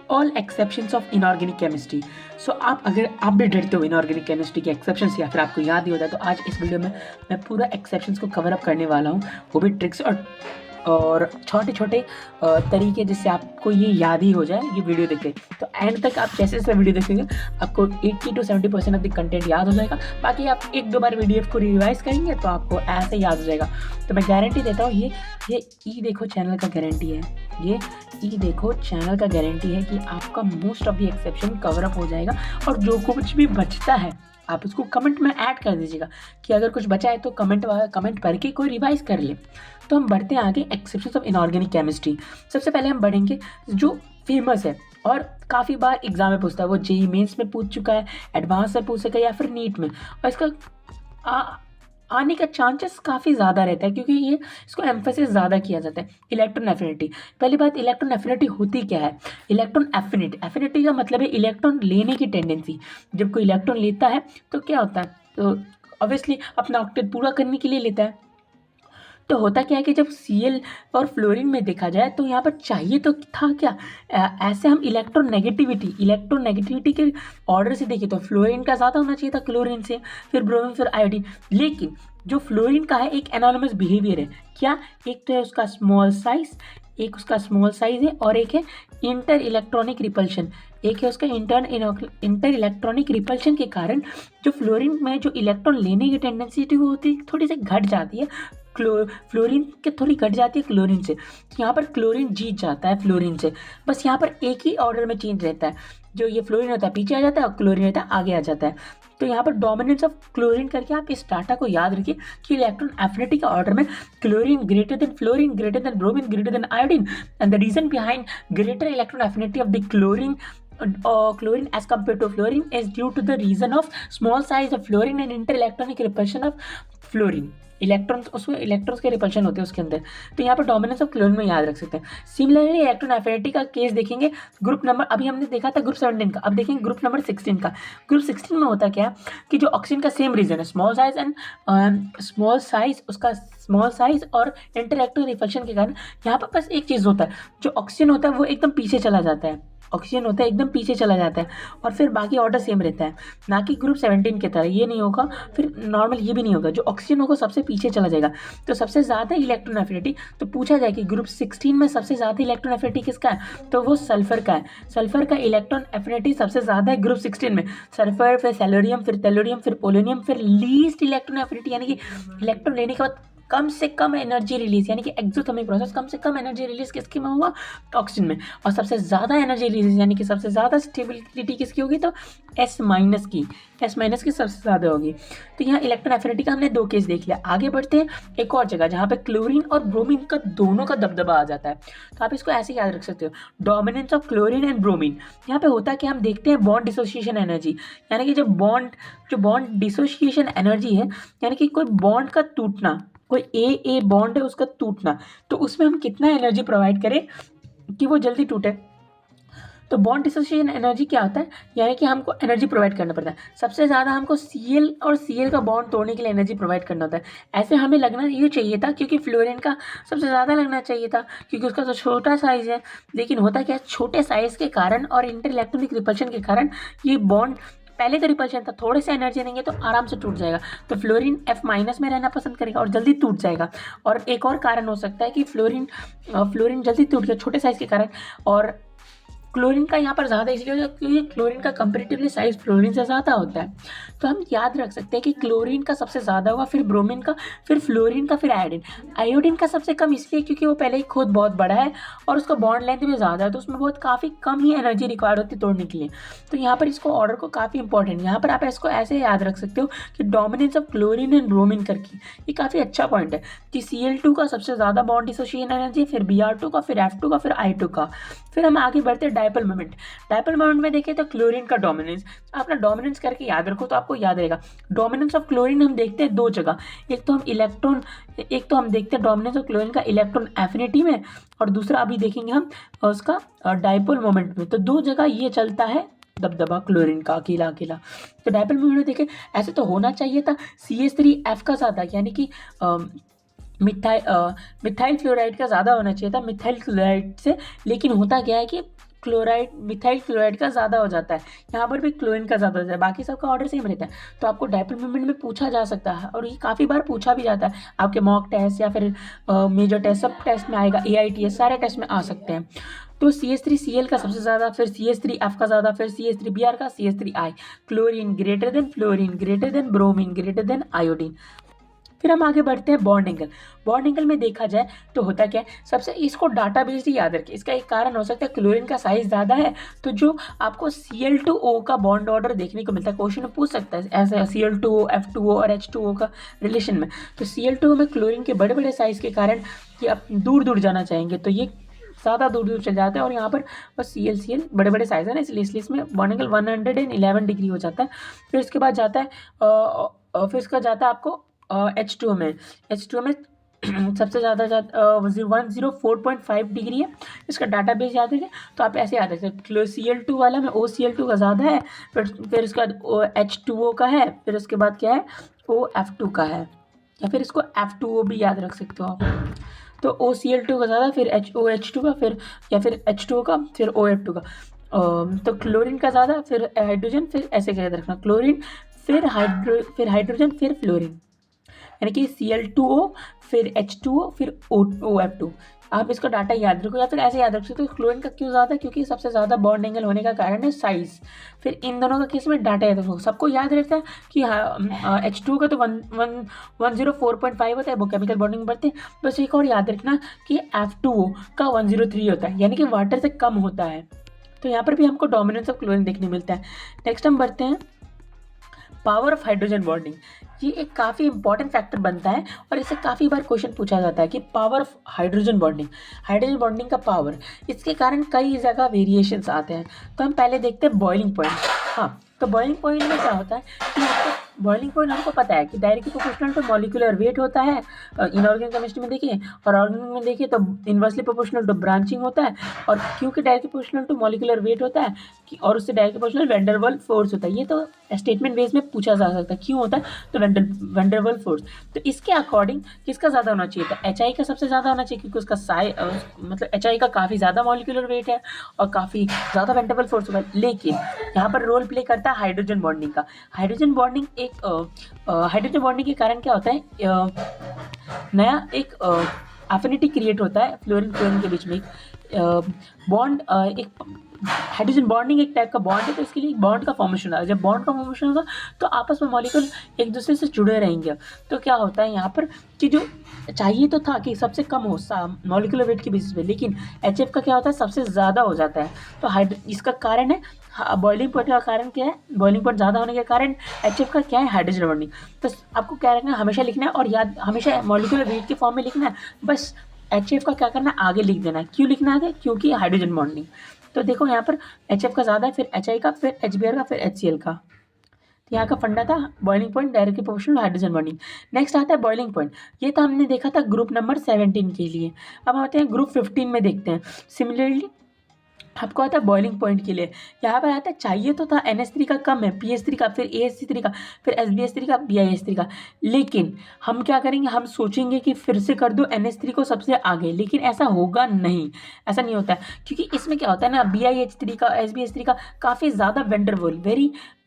All exceptions of inorganic chemistry. So आप अगर आप भी डरते हो इनऑर्गेनिक केमिस्ट्री के एक्सेप्शंस या फिर आपको याद ही होता है, तो आज इस वीडियो में मैं पूरा एक्सेप्शंस को कवर अप करने वाला हूँ, वो भी ट्रिक्स और छोटे छोटे तरीके जिससे आपको ये याद ही हो जाए ये वीडियो देख के। तो एंड तक आप जैसे जैसे वीडियो देखेंगे आपको 80 to 70% ऑफ द कंटेंट याद हो जाएगा। बाकी आप एक दो बार वीडियो को रिवाइज करेंगे तो आपको ऐसे याद हो जाएगा। तो मैं गारंटी देता हूँ ये ई देखो चैनल का गारंटी है, ये ई देखो चैनल का गारंटी है कि आपका most of the exception cover up हो जाएगा। और जो कुछ भी बचता है आप उसको कमेंट में ऐड कर दीजिएगा कि अगर कुछ बचा है तो कमेंट करके कोई रिवाइज कर ले। तो हम बढ़ते हैं आगे एक्सेप्शंस ऑफ इनऑर्गेनिक केमिस्ट्री। सबसे पहले हम बढ़ेंगे जो फेमस है और काफ़ी बार एग्जाम में पूछता है, वो जेई मेंस में पूछ चुका है, एडवांस में पूछ सका या फिर नीट में, और इसका आने का चांसेस काफ़ी ज़्यादा रहता है क्योंकि ये इसको एम्फेसिस ज़्यादा किया जाता है। Electron affinity. पहली बात, इलेक्ट्रॉन एफिनिटी होती क्या है? इलेक्ट्रॉन एफिनिटी का मतलब है इलेक्ट्रॉन लेने की टेंडेंसी। जब कोई इलेक्ट्रॉन लेता है तो क्या होता है, तो ऑब्वियसली अपना ऑक्टेट पूरा करने के लिए लेता है। तो होता क्या है कि जब Cl और फ्लोरीन में देखा जाए तो यहाँ पर चाहिए तो था क्या, ऐसे हम इलेक्ट्रॉन नेगेटिविटी के ऑर्डर से देखें तो फ्लोरीन का ज़्यादा होना चाहिए था क्लोरीन से, फिर ब्रोमीन, फिर आयोडीन। लेकिन जो फ्लोरीन का है एक एनोनिमस बिहेवियर है। क्या? एक तो है उसका स्मॉल साइज है और एक है इंटर इलेक्ट्रॉनिक रिपल्शन। एक है उसका इंटर इलेक्ट्रॉनिक रिपल्शन के कारण जो फ्लोरीन में जो इलेक्ट्रॉन लेने की टेंडेंसी थी वो होती थोड़ी सी घट जाती है, फ्लोरीन के थोड़ी घट जाती है क्लोरीन से। तो यहाँ पर क्लोरीन जीत जाता है फ्लोरीन से। बस यहाँ पर एक ही ऑर्डर में चेंज रहता है, जो ये फ्लोरीन होता है पीछे आ जाता है और क्लोरीन रहता है आगे आ जाता है। तो यहाँ पर डोमिनेंस ऑफ क्लोरीन करके आप इस डाटा को याद रखिए कि इलेक्ट्रॉन एफिनिटी के ऑर्डर में chlorine greater than fluorine, greater than bromine, greater than iodine, and the reason behind greater electron affinity of the chlorine as compared to fluorine is due to the reason of small size of fluorine and inter-electronic repulsion of fluorine। Electrons के repulsion होते हैं उसके अंदर। तो यहाँ पर dominance of chlorine में याद रख सकते हैं। सिमिलरली इलेक्ट्रॉन एफिनिटी का केस देखेंगे ग्रुप नंबर, अभी हमने देखा था ग्रुप 17 का, अब देखेंगे ग्रुप नंबर 16 का। ग्रुप 16 में होता क्या कि जो ऑक्सीजन का सेम रीजन है, स्मॉल साइज और इंटरएक्टिव रिपल्शन के कारण यहाँ पर बस एक चीज़ होता है, जो ऑक्सीजन होता है वो एकदम पीछे चला जाता है, और फिर बाकी ऑर्डर सेम रहता है, ना कि ग्रुप 17 की तरह ये नहीं होगा, फिर नॉर्मल ये भी नहीं होगा, जो ऑक्सीजन होगा सबसे पीछे चला जाएगा। तो सबसे ज़्यादा इलेक्ट्रॉन एफिनिटी, तो पूछा जाए कि ग्रुप 16 में सबसे ज़्यादा इलेक्ट्रॉन एफिनिटी किसका है, तो वो सल्फर का है। सल्फर का इलेक्ट्रॉन एफिनिटी सबसे ज़्यादा है ग्रुप 16 में, सल्फर, फिर सेलोरियम, फिर टेलोरियम, फिर पोलोनियम, फिर लीस्ट इलेक्ट्रॉन एफिनिटी यानी कि इलेक्ट्रॉन लेने के बाद कम से कम एनर्जी रिलीज, यानी कि एक्सोथर्मिक प्रोसेस, कम से कम एनर्जी रिलीज किसके में हुआ, ऑक्सीजन में। और सबसे ज़्यादा एनर्जी रिलीज यानी कि सबसे ज़्यादा स्टेबिलिटी किसकी होगी, तो S- की सबसे ज़्यादा होगी। तो यहाँ इलेक्ट्रॉन एफिनिटी का हमने 2 केस देख लिया। आगे बढ़ते हैं एक और जगह जहाँ पे क्लोरीन और ब्रोमीन का दोनों का दबदबा आ जाता है। तो आप इसको ऐसे याद रख सकते हो, dominance of chlorine and bromine. यहाँ पे होता है कि हम देखते हैं बॉन्ड डिसोसिएशन एनर्जी, यानी कि जो बॉन्ड डिसोसिएशन एनर्जी है, यानी कि कोई बॉन्ड का टूटना, कोई ए बॉन्ड है उसका टूटना, तो उसमें हम कितना एनर्जी प्रोवाइड करें कि वो जल्दी टूटे। तो बॉन्ड डिसोसिएशन एनर्जी क्या होता है, यानी कि हमको एनर्जी प्रोवाइड करना पड़ता है। सबसे ज़्यादा हमको Cl का बॉन्ड तोड़ने के लिए एनर्जी प्रोवाइड करना होता है। ऐसे हमें लगना ये चाहिए था क्योंकि फ्लोरीन का सबसे ज़्यादा लगना चाहिए था क्योंकि उसका तो छोटा साइज़ है। लेकिन होता क्या है, छोटे साइज़ के कारण और इंटर इलेक्ट्रॉनिक रिपल्शन के कारण ये बॉन्ड, पहले का रिपल्शन था, थोड़े से एनर्जी देंगे तो आराम से टूट जाएगा। तो फ्लोरीन F- में रहना पसंद करेगा और जल्दी टूट जाएगा। और एक और कारण हो सकता है कि फ्लोरीन जल्दी टूट गया छोटे साइज़ के कारण, और क्लोरीन का यहाँ पर ज़्यादा इसलिए होगा क्योंकि क्लोरीन का कंपेरेटिवली साइज फ्लोरीन से ज़्यादा होता है। तो हम याद रख सकते हैं कि क्लोरीन का सबसे ज़्यादा होगा, फिर ब्रोमीन का, फिर फ्लोरीन का, फिर आयोडीन का सबसे कम इसलिए क्योंकि वो पहले ही खुद बहुत बड़ा है और उसका बॉन्ड लेंथ भी ज़्यादा है, तो उसमें काफ़ी कम ही एनर्जी रिक्वायर्ड होती है तोड़ने के लिए। तो यहाँ पर इसको ऑर्डर को काफ़ी इंपॉर्टेंट, यहाँ पर आप इसको ऐसे याद रख सकते हो कि dominance of chlorine and bromine करके, ये काफ़ी अच्छा पॉइंट है कि Cl2 का सबसे ज़्यादा बॉन्ड डिसोसिएशन एनर्जी, फिर Br2 का, फिर F2 का, फिर I2 का। फिर हम आगे बढ़ते हैं डायपोल मोमेंट में देखें तो क्लोरीन का डोमिनेंस, आप ना डोमिनेंस करके याद रखो तो आपको याद रहेगा। डोमिनेंस ऑफ क्लोरीन हम देखते हैं 2 जगह, एक तो हम देखते हैं डोमिनेंस ऑफ क्लोरीन का इलेक्ट्रॉन एफिनिटी में, और दूसरा अभी देखेंगे हम उसका डायपोल मोमेंट में। तो 2 जगह ये चलता है दबदबा क्लोरीन का अकेला। तो डायपोल मोमेंट में देखें, ऐसे तो होना चाहिए था CH3F का ज़्यादा, यानी कि मिथाइल फ्लोराइड का ज़्यादा होना चाहिए था मिथाइल क्लोराइड से। लेकिन होता क्या है कि क्लोराइड मिथाइल क्लोराइड का ज़्यादा हो जाता है, यहाँ पर भी क्लोरीन का ज़्यादा हो जाता है, बाकी सबका ऑर्डर सेम रहता है। तो आपको डायपोल मूवमेंट में पूछा जा सकता है और ये काफ़ी बार पूछा भी जाता है आपके मॉक टेस्ट या फिर मेजर टेस्ट, सब टेस्ट में आएगा, AITS सारे टेस्ट में आ सकते हैं। तो CH3Cl का सबसे ज़्यादा, फिर CH3F का ज़्यादा, फिर CH3Br का, CH3I, chlorine greater than fluorine greater than bromine greater than iodine. फिर हम आगे बढ़ते हैं बॉन्ड एंगल। बॉन्ड एंगल में देखा जाए तो होता क्या है, सबसे इसको डाटाबेस ही याद रखें। इसका एक कारण हो सकता है क्लोरीन का साइज ज़्यादा है, तो जो आपको Cl2O का बॉन्ड ऑर्डर देखने को मिलता है, क्वेश्चन में पूछ सकता है ऐसे Cl2O, F2O और H2O का रिलेशन में। तो Cl2O में क्लोरीन के बड़े बड़े साइज के कारण ये आप दूर दूर जाना चाहेंगे, तो ये ज़्यादा दूर दूर चल जाता है, और यहाँ पर बस Cl बड़े बड़े साइज है ना, इसलिए इसमें बॉन्ड एंगल 111 डिग्री हो जाता है। फिर इसके बाद जाता है फिर इसका जाता है आपको H2O में सबसे ज़्यादा 104.5 डिग्री है। इसका डाटाबेस याद है, तो आप ऐसे याद रखें, Cl2 वाला में OCl2 का ज़्यादा है, फिर उसके बाद H2O का है, फिर उसके बाद क्या है OF2 का है, या फिर इसको F2O भी याद रख सकते हो आप। तो OCl2 का ज़्यादा, फिर OH2 का, फिर या फिर H2O का, फिर OF2 का। तो क्लोरीन का ज़्यादा, फिर हाइड्रोजन, फिर ऐसे याद रखना, क्लोरीन फिर हाइड्रोजन फिर फ्लोरीन, यानी कि Cl2O फिर H2O फिर OF2। आप इसका डाटा याद रखो, या फिर ऐसे याद रख सकते हो, क्लोरीन का क्यों ज़्यादा है, क्योंकि सबसे ज़्यादा बॉन्ड एंगल होने का कारण है साइज। फिर इन दोनों का केस में डाटा याद रखो, सबको याद रहता है कि H2O का तो 104.5 होता है, वो केमिकल बॉन्डिंग में बढ़ते हैं। बस एक और याद रखना कि F2O का 103 होता है, यानी कि वाटर से कम होता है। तो यहाँ पर भी हमको डोमिनेंस ऑफ क्लोरीन देखने मिलता है। नेक्स्ट हम बढ़ते हैं पावर ऑफ हाइड्रोजन बॉन्डिंग। ये एक काफ़ी इंपॉर्टेंट फैक्टर बनता है और इससे काफ़ी बार क्वेश्चन पूछा जाता है कि पावर ऑफ हाइड्रोजन बॉन्डिंग का पावर, इसके कारण कई जगह वेरिएशंस आते हैं। तो हम पहले देखते हैं बॉइलिंग पॉइंट। हाँ, तो बॉइलिंग पॉइंट में क्या होता है कि आपको बॉइलिंग पॉइंट हमको पता है कि directly proportional to molecular weight होता है, इनऑर्गेनिक केमिस्ट्री में देखिए, और ऑर्गेनिक में देखिए तो इन्वर्सली प्रोपोर्शनल टू ब्रांचिंग होता है। और क्योंकि directly proportional to molecular weight होता है और उससे directly proportional van der Waals force होता है। ये तो स्टेटमेंट बेस में पूछा जा सकता है क्यों होता है, तो वैन डर वाल्स फोर्स। तो इसके अकॉर्डिंग किसका ज़्यादा होना चाहिए, तो HI का सबसे ज़्यादा होना चाहिए, क्योंकि उसका मतलब HI का काफ़ी ज़्यादा मॉलिक्यूलर वेट है और काफ़ी ज़्यादा वैन डर वाल्स फोर्स होगा। लेकिन यहाँ पर रोल प्ले करता है हाइड्रोजन बॉन्डिंग का। हाइड्रोजन बॉन्डिंग के कारण क्या होता है, नया एक एफिनिटी क्रिएट होता है फ्लोरीन के बीच में। बॉन्ड एक हाइड्रोजन बॉन्डिंग एक टाइप का बॉन्ड है, तो इसके लिए बॉन्ड का फॉर्मेशन होगा। जब बॉन्ड का फॉर्मेशन होगा तो आपस में मॉलिक्यूल एक दूसरे से जुड़े रहेंगे। तो क्या होता है यहाँ पर कि जो चाहिए तो था कि सबसे कम हो मॉलिक्यूलर वेट के बेसिस पे, लेकिन HF का क्या होता है सबसे ज़्यादा हो जाता है। तो इसका कारण है बॉइलिंग पॉइंट का कारण क्या है, बॉइलिंग पॉइंट ज़्यादा होने के कारण HF का क्या है हाइड्रोजन बॉन्डिंग। तो आपको क्या रखना है, हमेशा लिखना है और याद हमेशा मॉलिक्यूलर वेट के फॉर्म में लिखना है। बस HF का क्या करना है, आगे लिख देना है। क्यों लिखना है आगे, क्योंकि हाइड्रोजन बॉन्डिंग। तो देखो यहाँ पर HF का ज़्यादा है, फिर HI का, फिर HBr का, फिर HCl का। तो यहाँ का फंडा था boiling point directly proportional hydrogen bonding. Next आता है बॉइलिंग पॉइंट। ये तो हमने देखा था ग्रुप नंबर 17 के लिए। अब आते हैं ग्रुप 15 में देखते हैं। सिमिलरली आपको आता है बॉइलिंग पॉइंट के लिए, यहाँ पर आता है चाहिए तो था NH3 का कम है, PH3 का, फिर AHC3 का, फिर SBH3 का, BiH3 का। लेकिन हम क्या करेंगे, हम सोचेंगे कि फिर से कर दो NH3 को सबसे आगे, लेकिन ऐसा होगा नहीं, ऐसा नहीं होता है। क्योंकि इसमें क्या होता है ना, BiH3 का, SBH3 का काफ़ी ज़्यादा वेंडरवॉल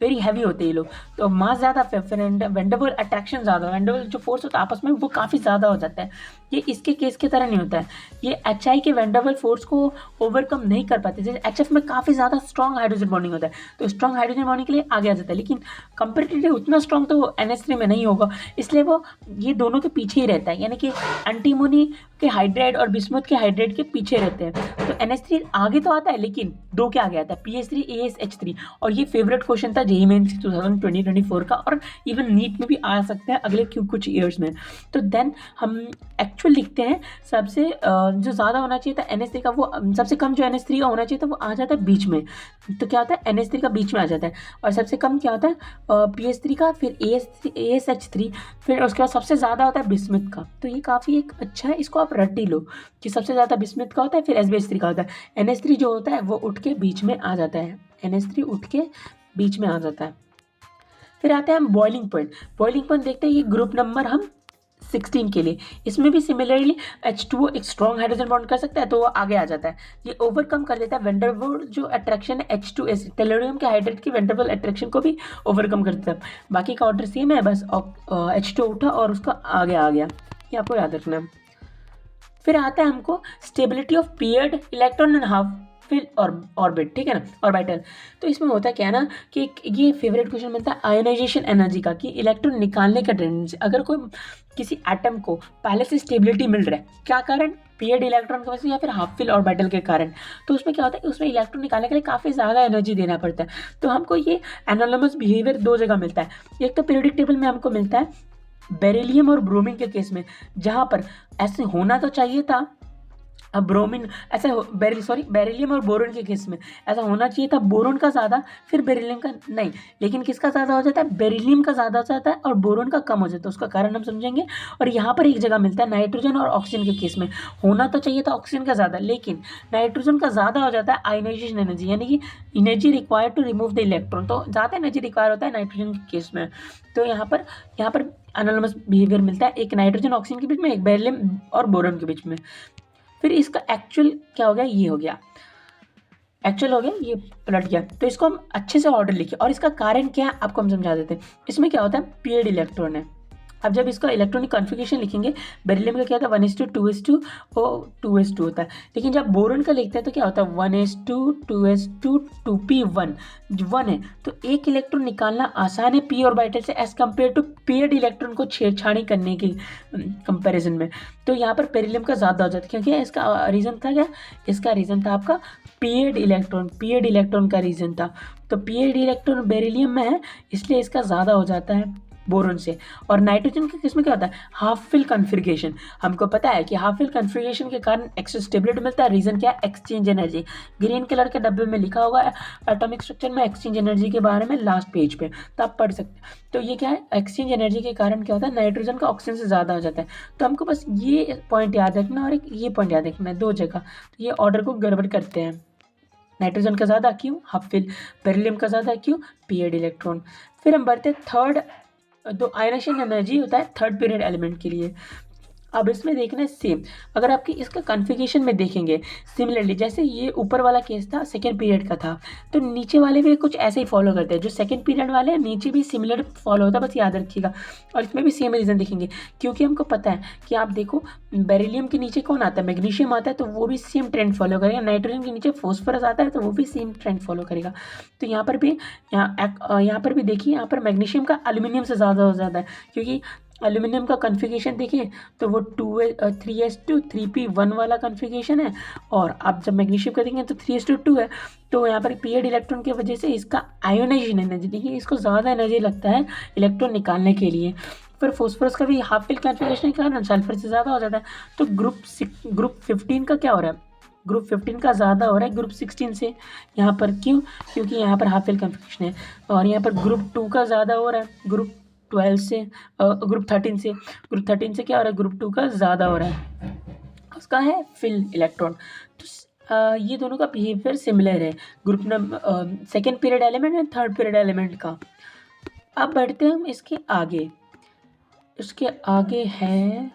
वेरी हैवी होते हैं ये लोग, तो मास ज़्यादा, वेंडरवॉल अट्रैक्शन ज़्यादा, वेंडरवॉल जो फोर्स होता है आपस में वो काफ़ी ज़्यादा हो जाता है। ये इसके केस की तरह नहीं होता है, ये HI के वेंडरवॉल फोर्स को ओवरकम नहीं कर पाते। जैसे HF में काफ़ी ज़्यादा स्ट्रॉन्ग हाइड्रोजन बॉन्डिंग होता है, तो स्ट्रॉन्ग हाइड्रोजन बॉन्डिंग के लिए आगे आ जाता है, लेकिन कंपेरेटिवली उतना स्ट्रॉन्ग तो NH3 में नहीं होगा, इसलिए वो ये दोनों के पीछे ही रहता है, यानी कि एंटीमोनी के हाइड्राइड और बिस्मुथ के हाइड्राइड के पीछे रहते हैं। तो NH3 आगे तो आता है, लेकिन दो के आगे आता है, PH3 ASH3। और ये फेवरेट क्वेश्चन था JEE मेंस 2024 का, और इवन नीट में भी आ सकते हैं अगले कुछ ईयर्स में। तो देन हम एक्चुअल लिखते हैं, सबसे जो ज़्यादा होना चाहिए था NH3 का, वो सबसे कम जो NH3 का होना चाहिए था वो आ जाता है बीच में। तो क्या होता है, NH3 का बीच में आ जाता है, और सबसे कम क्या होता है PH3 का, फिर ASH3, फिर उसके बाद सबसे ज़्यादा होता है बिस्मुथ का। तो ये काफ़ी एक अच्छा है, इसको आप रट ही लो कि सबसे ज़्यादा बिस्मुथ का होता है, फिर SBH3 का होता है। NH3 जो होता है वो उठ के बीच में आ जाता है, NH3 उठ के बीच में आ जाता है। फिर आते हैं हम बॉइलिंग पॉइंट। बॉइलिंग पॉइंट देखते हैं, ये ग्रुप नंबर हम 16 के लिए। इसमें भी सिमिलरली H2O एक स्ट्रॉन्ग हाइड्रोजन बॉन्ड कर सकता है तो वो आगे आ जाता है, ये ओवरकम कर देता है वेंडरवॉल जो अट्रैक्शन है H2S टेलोरियम के हाइड्रेट की वेंडरवॉल अट्रैक्शन को भी ओवरकम कर देता है। बाकी का ऑर्डर सेम है, बस H2O उठा और उसका आगे आ गया, ये आपको याद रखना है। फिर आता है हमको stability of paired electron and half fill और ऑर्बिट, ठीक है ना, ऑर्बिटल। तो इसमें होता है क्या है ना कि ये फेवरेट क्वेश्चन बनता है आयोनाइजेशन एनर्जी का, कि इलेक्ट्रॉन निकालने का टेंडेंसी। अगर कोई किसी एटम को पहले से स्टेबिलिटी मिल रहा है, क्या कारण, पेयर्ड इलेक्ट्रॉन की वजह से या फिर हाफ फिल ऑर्बिटल के कारण, तो उसमें क्या होता है कि उसमें इलेक्ट्रॉन निकालने के लिए काफ़ी ज़्यादा एनर्जी देना पड़ता है। तो हमको ये एनोनिमस बिहेवियर दो जगह मिलता है। एक तो पीरियोडिक टेबल में हमको मिलता है बेरिलियम और ब्रोमीन के केस में, जहाँ पर ऐसे होना तो चाहिए था, अब ब्रोमीन ऐसा बेरिलियम और बोरोन के केस में ऐसा होना चाहिए था, बोरोन का ज़्यादा फिर बेरिलियम का नहीं, लेकिन किसका ज़्यादा हो जाता है, बेरिलियम का ज़्यादा हो जाता है और बोरोन का कम हो जाता है, उसका कारण हम समझेंगे। और यहाँ पर एक जगह मिलता है नाइट्रोजन और ऑक्सीजन के केस में, होना तो चाहिए था ऑक्सीजन का ज़्यादा, लेकिन नाइट्रोजन का ज़्यादा हो जाता है आयोनाइजेशन एनर्जी, यानी कि energy required to remove the electron, तो ज़्यादा एनर्जी रिक्वायर होता है नाइट्रोजन के केस में। तो यहाँ पर एनालोमस बिहेवियर मिलता है, एक नाइट्रोजन ऑक्सीजन के बीच में, एक बेरिलियम और बोरोन के बीच में। फिर इसका एक्चुअल क्या हो गया, ये हो गया एक्चुअल हो गया, ये पलट गया। तो इसको हम अच्छे से ऑर्डर लिखिए और इसका कारण क्या है आपको हम समझा देते हैं। इसमें क्या होता है, पेयर्ड इलेक्ट्रॉन है। अब जब इसका इलेक्ट्रॉनिक कॉन्फ़िगरेशन लिखेंगे, बेरिलियम का क्या होता है 1s2 2s2 और 2s2 होता है, लेकिन जब बोरोन का लिखते हैं तो क्या होता है 1s2 2s2 2p1 1 है। तो एक इलेक्ट्रॉन निकालना आसान है पी ऑर्बिटल से as compare to paired electron को छेड़छाड़ी करने के कंपैरिजन में। तो यहाँ पर बेरिलियम का ज़्यादा हो जाता है, क्योंकि इसका रीज़न था क्या, इसका रीज़न था आपका पेयर्ड इलेक्ट्रॉन का रीज़न था। तो पेयर्ड इलेक्ट्रॉन बेरिलियम में है, इसलिए इसका ज़्यादा हो जाता है बोरोन से। और नाइट्रोजन के किस्म क्या होता है, हाफ फिल कॉन्फ़िगरेशन। हमको पता है कि हाफ फिल कॉन्फ़िगरेशन के कारण एक्स्ट्रा स्टेबिलिटी मिलता है। रीज़न क्या है, एक्सचेंज एनर्जी। ग्रीन कलर के डब्बे में लिखा होगा एटॉमिक स्ट्रक्चर में एक्सचेंज एनर्जी के बारे में लास्ट पेज पे, तो आप पढ़ सकते हैं। तो ये क्या है, एक्सचेंज एनर्जी के कारण क्या होता है, नाइट्रोजन का ऑक्सीजन से ज़्यादा हो जाता है। तो हमको बस ये पॉइंट याद रखना और एक ये पॉइंट याद रखना है, दो जगह। तो ये ऑर्डर को गड़बड़ करते हैं, नाइट्रोजन का ज़्यादा क्यों, हाफ फिल, बेरिलियम का ज़्यादा क्यों, पेयर्ड इलेक्ट्रॉन। फिर हम बढ़ते थर्ड, तो आयनाइजेशन एनर्जी होता है थर्ड पीरियड एलिमेंट के लिए। अब इसमें देखना है सेम, अगर आपकी इसका कॉन्फ़िगरेशन में देखेंगे सिमिलरली, जैसे ये ऊपर वाला केस था सेकेंड पीरियड का था, तो नीचे वाले भी कुछ ऐसे ही फॉलो करते हैं। जो सेकेंड पीरियड वाले हैं नीचे भी सिमिलर फॉलो होता है, बस याद रखिएगा। और इसमें भी सेम रीज़न देखेंगे, क्योंकि हमको पता है कि आप देखो बेरिलियम के नीचे कौन आता है, मैग्नीशियम आता है, तो वो भी सेम ट्रेंड फॉलो करेगा। नाइट्रोजन के नीचे फॉस्फोरस आता है, तो वो भी सेम ट्रेंड फॉलो करेगा। तो यहाँ पर भी यहाँ पर भी देखिए, यहाँ पर मैग्नीशियम का एल्यूमिनियम से ज़्यादा हो जाता है, क्योंकि एल्यूमिनियम का कॉन्फ़िगरेशन देखिए तो वो 3s2 3p1 वाला कॉन्फ़िगरेशन है, और आप जब मैग्नीशियम का देखेंगे तो 3s2 है। तो यहाँ पर पेयर्ड इलेक्ट्रॉन की वजह से इसका आयोनाइजेशन एनर्जी देखिए, इसको ज़्यादा एनर्जी लगता है इलेक्ट्रॉन निकालने के लिए। फिर फॉस्फोरस का भी हाफ फिल कॉन्फ़िगरेशन के कारण सल्फर से ज़्यादा हो जाता है। तो ग्रुप 15 का क्या हो रहा है, ग्रुप 15 का ज़्यादा हो रहा है ग्रुप 16 से। यहाँ पर क्यों, क्योंकि यहाँ पर हाफ फिल कॉन्फ़िगरेशन है। और यहाँ पर ग्रुप 2 का ज़्यादा हो रहा है ग्रुप 12 से, ग्रुप 13 से क्या हो रहा है, ग्रुप 2 का ज़्यादा हो रहा है, उसका है फिल इलेक्ट्रॉन। तो ये दोनों का बिहेवियर सिमिलर है, group number second period element and third period element का। अब बढ़ते हैं हम इसके आगे है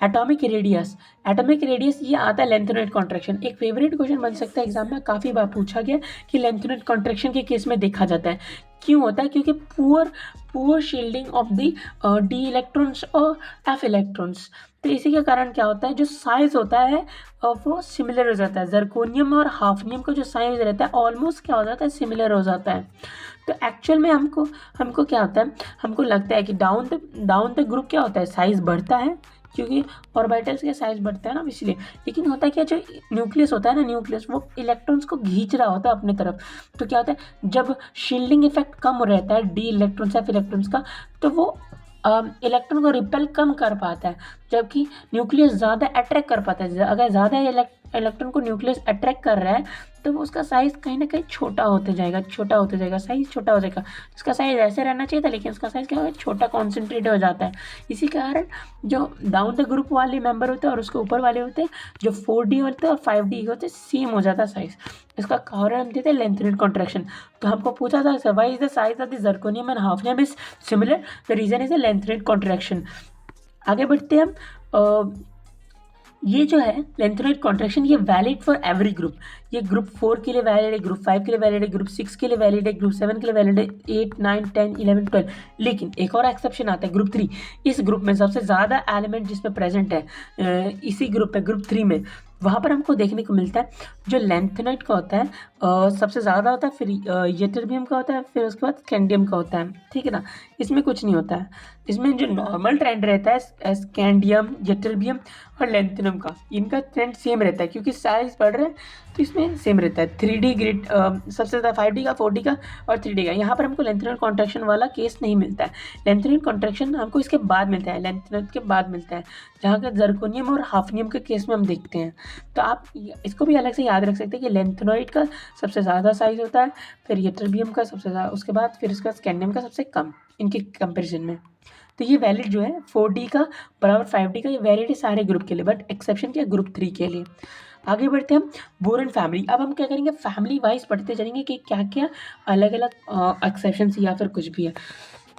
एटॉमिक रेडियस। ये आता है लेंथ यूनिट कॉन्ट्रैक्शन। एक फेवरेट क्वेश्चन बन सकता है एग्जाम में, काफ़ी बार पूछा गया कि लेंथ यूनिट कॉन्ट्रैक्शन के केस में देखा जाता है। क्यों होता है, क्योंकि poor shielding of the D electrons और एफ इलेक्ट्रॉन्स। तो इसी के कारण क्या होता है, जो साइज होता है वो सिमिलर हो जाता है। जर्कोनियम और हाफनियम का जो साइज रहता है ऑलमोस्ट क्या हो जाता है, सिमिलर हो जाता है। तो एक्चुअल में हमको क्या होता है, हमको लगता है कि डाउन द ग्रुप क्या होता है, साइज बढ़ता है, क्योंकि ऑर्बिटल्स के साइज बढ़ते हैं ना, इसलिए। लेकिन होता है क्या, जो न्यूक्लियस होता है ना, न्यूक्लियस वो इलेक्ट्रॉन्स को खींच रहा होता है अपने तरफ। तो क्या होता है, जब शील्डिंग इफेक्ट कम रहता है डी इलेक्ट्रॉन्स एफ इलेक्ट्रॉन्स का, तो वो इलेक्ट्रॉन को रिपेल कम कर पाता है, जबकि न्यूक्लियस ज़्यादा अट्रैक्ट कर पाता है। अगर ज़्यादा इलेक्ट्रॉन को न्यूक्लियस अट्रैक्ट कर रहा है तो उसका साइज़ कहीं ना कहीं छोटा होते जाएगा, साइज़ छोटा हो जाएगा। इसका साइज़ ऐसे रहना चाहिए था, लेकिन उसका साइज़ क्या होगा, छोटा कॉन्सेंट्रेट हो जाता है। इसी कारण जो डाउन द ग्रुप वाले मेंबर होते हैं और उसके ऊपर वाले होते हैं, जो 4D होते हैं और 5D होते हैं, सेम हो जाता है साइज़। इसका कारण हम देते हैं लेंथ यूनिट कॉन्ट्रैक्शन। तो हमको पूछा था why is the size of the zirconium and hafnium is similar, the reason is the lanthanide contraction. आगे बढ़ते हैं हम। ये जो है लेंथेनॉइड कॉन्ट्रैक्शन ये वैलिड फॉर एवरी ग्रुप। ये ग्रुप 4 के लिए वैलिड है, ग्रुप 5 के लिए वैलिड है, ग्रुप 6 के लिए वैलिड है, ग्रुप 7 के लिए वैलिड है, 8 9 10 11 12। लेकिन एक और एक्सेप्शन आता है, ग्रुप 3। इस ग्रुप में सबसे ज़्यादा एलिमेंट जिसमें प्रेजेंट है इसी ग्रुप में, ग्रुप 3 में, वहाँ पर हमको देखने को मिलता है जो लेंथेनॉइड का होता है सबसे ज़्यादा होता है, फिर यटरबियम का होता है, फिर उसके बाद स्कैंडियम का होता है, ठीक है ना। इसमें कुछ नहीं होता है। इसमें जो नॉर्मल ट्रेंड रहता है स्कैंडियम, यटरबियम और लेंथेनम का, इनका ट्रेंड सेम रहता है क्योंकि साइज बढ़ रहा है तो इसमें सेम रहता है। 3D ग्रिड सबसे ज़्यादा 5D का, 4D का और 3D का। यहाँ पर हमको लेंथेनॉइड कॉन्ट्रैक्शन वाला केस नहीं मिलता है। लेंथेनॉइड कॉन्ट्रैक्शन हमको इसके बाद मिलता है, लेंथेनॉइड के बाद मिलता है, जहाँ का जर्कोनियम और हाफनियम के केस में हम देखते हैं। तो आप इसको भी अलग से याद रख सकते हैं कि लेंथेनॉइड का सबसे ज़्यादा साइज होता है, फिर यटरबियम का सबसे ज़्यादा, उसके बाद फिर उसका स्कैंडियम का सबसे कम इनके कंपेरिजन में। तो ये वैलिड जो है 4D का बराबर 5D का, ये वैलिड है सारे ग्रुप के लिए, बट एक्सेप्शन क्या, ग्रुप 3 के लिए। आगे बढ़ते हैं हम बोरन फैमिली। अब हम क्या करेंगे, फैमिली वाइज पढ़ते चलेंगे कि क्या क्या अलग अलग एक्सेप्शन या फिर कुछ भी है।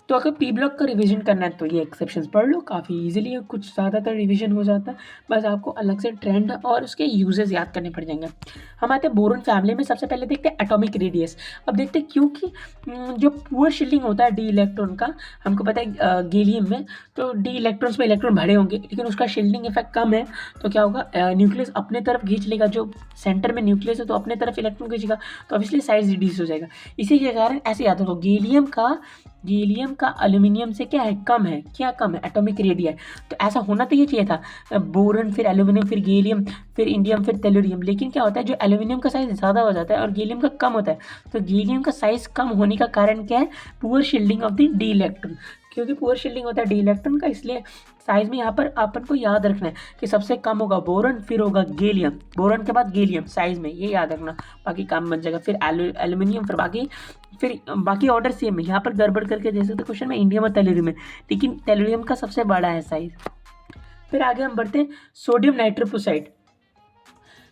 तो अगर पी ब्लॉक का रिवीजन करना है तो ये एक्सेप्शंस पढ़ लो, काफ़ी इजीली कुछ ज़्यादातर रिवीजन हो जाता है। बस आपको अलग से ट्रेंड और उसके यूजेस याद करने पड़ जाएंगे। हम आते हैं बोरन फैमिली में। सबसे पहले देखते हैं एटॉमिक रेडियस। अब देखते हैं क्योंकि जो पुअर शील्डिंग होता है डी इलेक्ट्रॉन का, हमको पता है गैलियम में तो डी इलेक्ट्रॉन्स में इलेक्ट्रॉन भरे होंगे, लेकिन उसका शील्डिंग इफेक्ट कम है। तो क्या होगा, न्यूक्लियस अपने तरफ खींच लेगा, जो सेंटर में न्यूक्लियस है तो अपने तरफ इलेक्ट्रॉन खींचेगा, तो ऑब्वियसली साइज रिड्यूस हो जाएगा। इसी के कारण ऐसे याद रखो, गैलियम का एल्यूमिनियम से क्या है, कम है। क्या कम है, एटॉमिक रेडियस। तो ऐसा होना तो ये चाहिए था, बोरन फिर एल्यूमिनियम फिर गैलियम फिर इंडियम फिर टेलुरियम। लेकिन क्या होता है, जो एल्यूमिनियम का साइज ज़्यादा हो जाता है और गैलियम का कम होता है। तो गैलियम का साइज कम होने का कारण क्या है, poor shielding of the D electron. क्योंकि पुअर शील्डिंग होता है डी इलेक्ट्रॉन का, इसलिए साइज में यहाँ पर अपन को याद रखना है कि सबसे कम होगा बोरन, फिर होगा गैलियम, बोरन के बाद गैलियम साइज में, ये याद रखना। बाकी काम बन जाएगा, फिर एल्यूमिनियम, फिर बाकी ऑर्डर सेम है। यहाँ पर गड़बड़ करके दे सकते क्वेश्चन में इंडियम और टेलुरियम में, लेकिन टेलुरियम का सबसे बड़ा है साइज। फिर आगे हम बढ़ते हैं सोडियम नाइट्रोपोसाइड।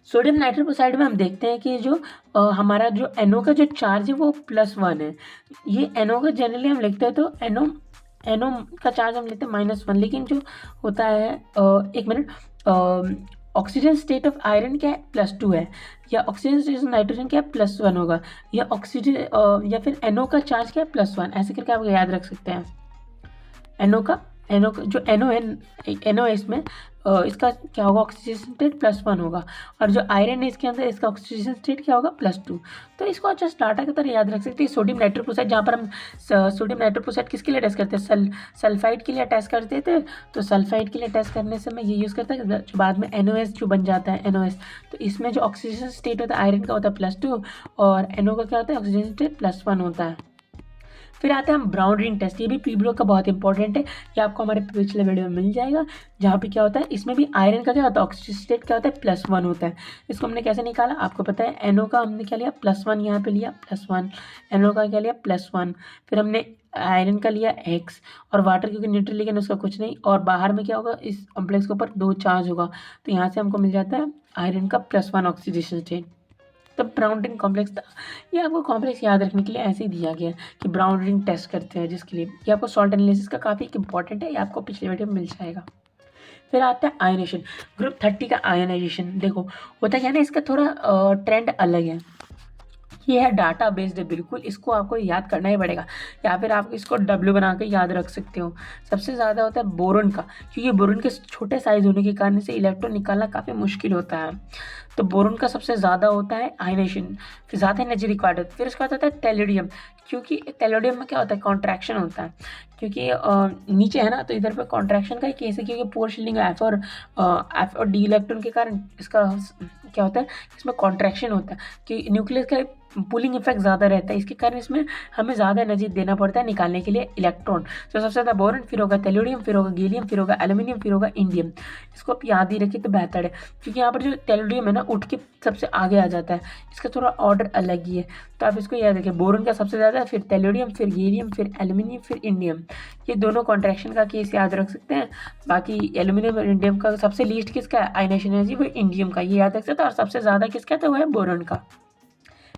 सोडियम नाइट्रोपोसाइड में हम देखते हैं कि जो हमारा जो NO का जो चार्ज है वो +1 है। ये NO का जनरली हम लिखते हैं तो NO का चार्ज हम लेते हैं -1, लेकिन जो होता है एक minute, oxygen state of iron क्या है, +2 है, या ऑक्सीजन स्टेट ऑफ नाइट्रोजन क्या है, +1 होगा, या ऑक्सीजन या फिर NO का चार्ज क्या है, +1, ऐसे करके आप याद रख सकते हैं। NO का जो NO है, NO है इसमें, इसका क्या होगा, ऑक्सीजन स्टेट +1 होगा, और जो आयरन है इसके अंदर, इसका ऑक्सीजन स्टेट क्या होगा, +2। तो इसको जस्ट डाटा की तरह याद रख सकते हैं। सोडियम नाइट्रोपोसाइड, जहाँ पर हम सोडियम नाइट्रोपोसाइड किसके लिए टेस्ट करते हैं, सल्फाइड के लिए टेस्ट करते थे। तो सल्फाइड के लिए टेस्ट करने से मैं ये यूज़ करता है, जो बाद में NOS जो बन जाता है, NOS। तो इसमें जो ऑक्सीजन स्टेट होता है आयरन का होता है +2, और NO का क्या होता है, ऑक्सीजन स्टेट +1 होता है। फिर आते हैं हम ब्राउन रिंग टेस्ट। ये भी पी ब्लॉक का बहुत इंपॉर्टेंट है, ये आपको हमारे पिछले वीडियो में मिल जाएगा, जहाँ पे क्या होता है, इसमें भी आयरन का क्या होता है, ऑक्सीजन स्टेट क्या होता है, +1 होता है। इसको हमने कैसे निकाला आपको पता है, NO का हमने क्या लिया, +1, यहाँ पे लिया +1, NO का क्या लिया, +1, फिर हमने आयरन का लिया X, और वाटर क्योंकि न्यूट्रल, लेकिन उसका कुछ नहीं, और बाहर में क्या होगा, इस कॉम्प्लेक्स के ऊपर 2 चार्ज होगा, तो यहाँ से हमको मिल जाता है आयरन का +1 ऑक्सीडेशन स्टेट। तब ब्राउन रिंग कॉम्प्लेक्स था। ये आपको कॉम्प्लेक्स याद रखने के लिए ऐसे ही दिया गया है कि ब्राउन रिंग टेस्ट करते हैं, जिसके लिए ये आपको सॉल्ट एनालिसिस का काफ़ी इंपॉर्टेंट है, ये आपको पिछले वीडियो में मिल जाएगा। फिर आता है आयोनाइजेशन, ग्रुप 30 का आयोनाइजेशन। देखो होता क्या है ना, इसका थोड़ा ट्रेंड अलग है। ये है डाटा बेस्ड है बिल्कुल, इसको आपको याद करना ही पड़ेगा, या फिर आप इसको W बना के याद रख सकते हो। सबसे ज़्यादा होता है बोरोन का, क्योंकि बोरोन के छोटे साइज होने के कारण से इलेक्ट्रॉन निकालना काफ़ी मुश्किल होता है। तो बोरोन का सबसे ज़्यादा होता है आयनाइजेशन, फिर ज़्यादा एनर्जी रिक्वायर्ड होता है। फिर उसका होता है टेलुरियम, क्योंकि टेलुरियम में क्या होता है, कॉन्ट्रैक्शन होता है, क्योंकि नीचे है ना, तो इधर पे कॉन्ट्रैक्शन का ही केस है, क्योंकि पोर शील्डिंग F और D इलेक्ट्रॉन के कारण इसका क्या होता है, इसमें कॉन्ट्रैक्शन होता है कि न्यूक्लियस का पुलिंग इफेक्ट ज़्यादा रहता है, इसके कारण इसमें हमें ज़्यादा एनर्जी देना पड़ता है निकालने के लिए इलेक्ट्रॉन। तो सबसे ज़्यादा बोरन, फिर होगा टेलुरियम, फिर होगा गैलियम, फिर होगा एल्यूमिनियम, फिर होगा इंडियम। इसको आप याद ही रखिए तो बेहतर है, क्योंकि यहाँ पर जो टेलुरियम है ना, उठ के सबसे आगे आ जाता है, इसका थोड़ा ऑर्डर अलग ही है, तो आप इसको याद रखिए। बोरन का सबसे ज़्यादा, फिर टेलुरियम, फिर गैलियम, फिर एल्यूमिनियम, फिर इंडियम। ये दोनों कॉन्ट्रैक्शन का केस याद रख सकते हैं। बाकी एल्यूमिनियम और इंडियम का सबसे लीस्ट किसका है, आयनाइजेशन एनर्जी, वो इंडियम का, ये याद रख सकते हैं। और सबसे ज़्यादा किसका था, वो है बोरन का।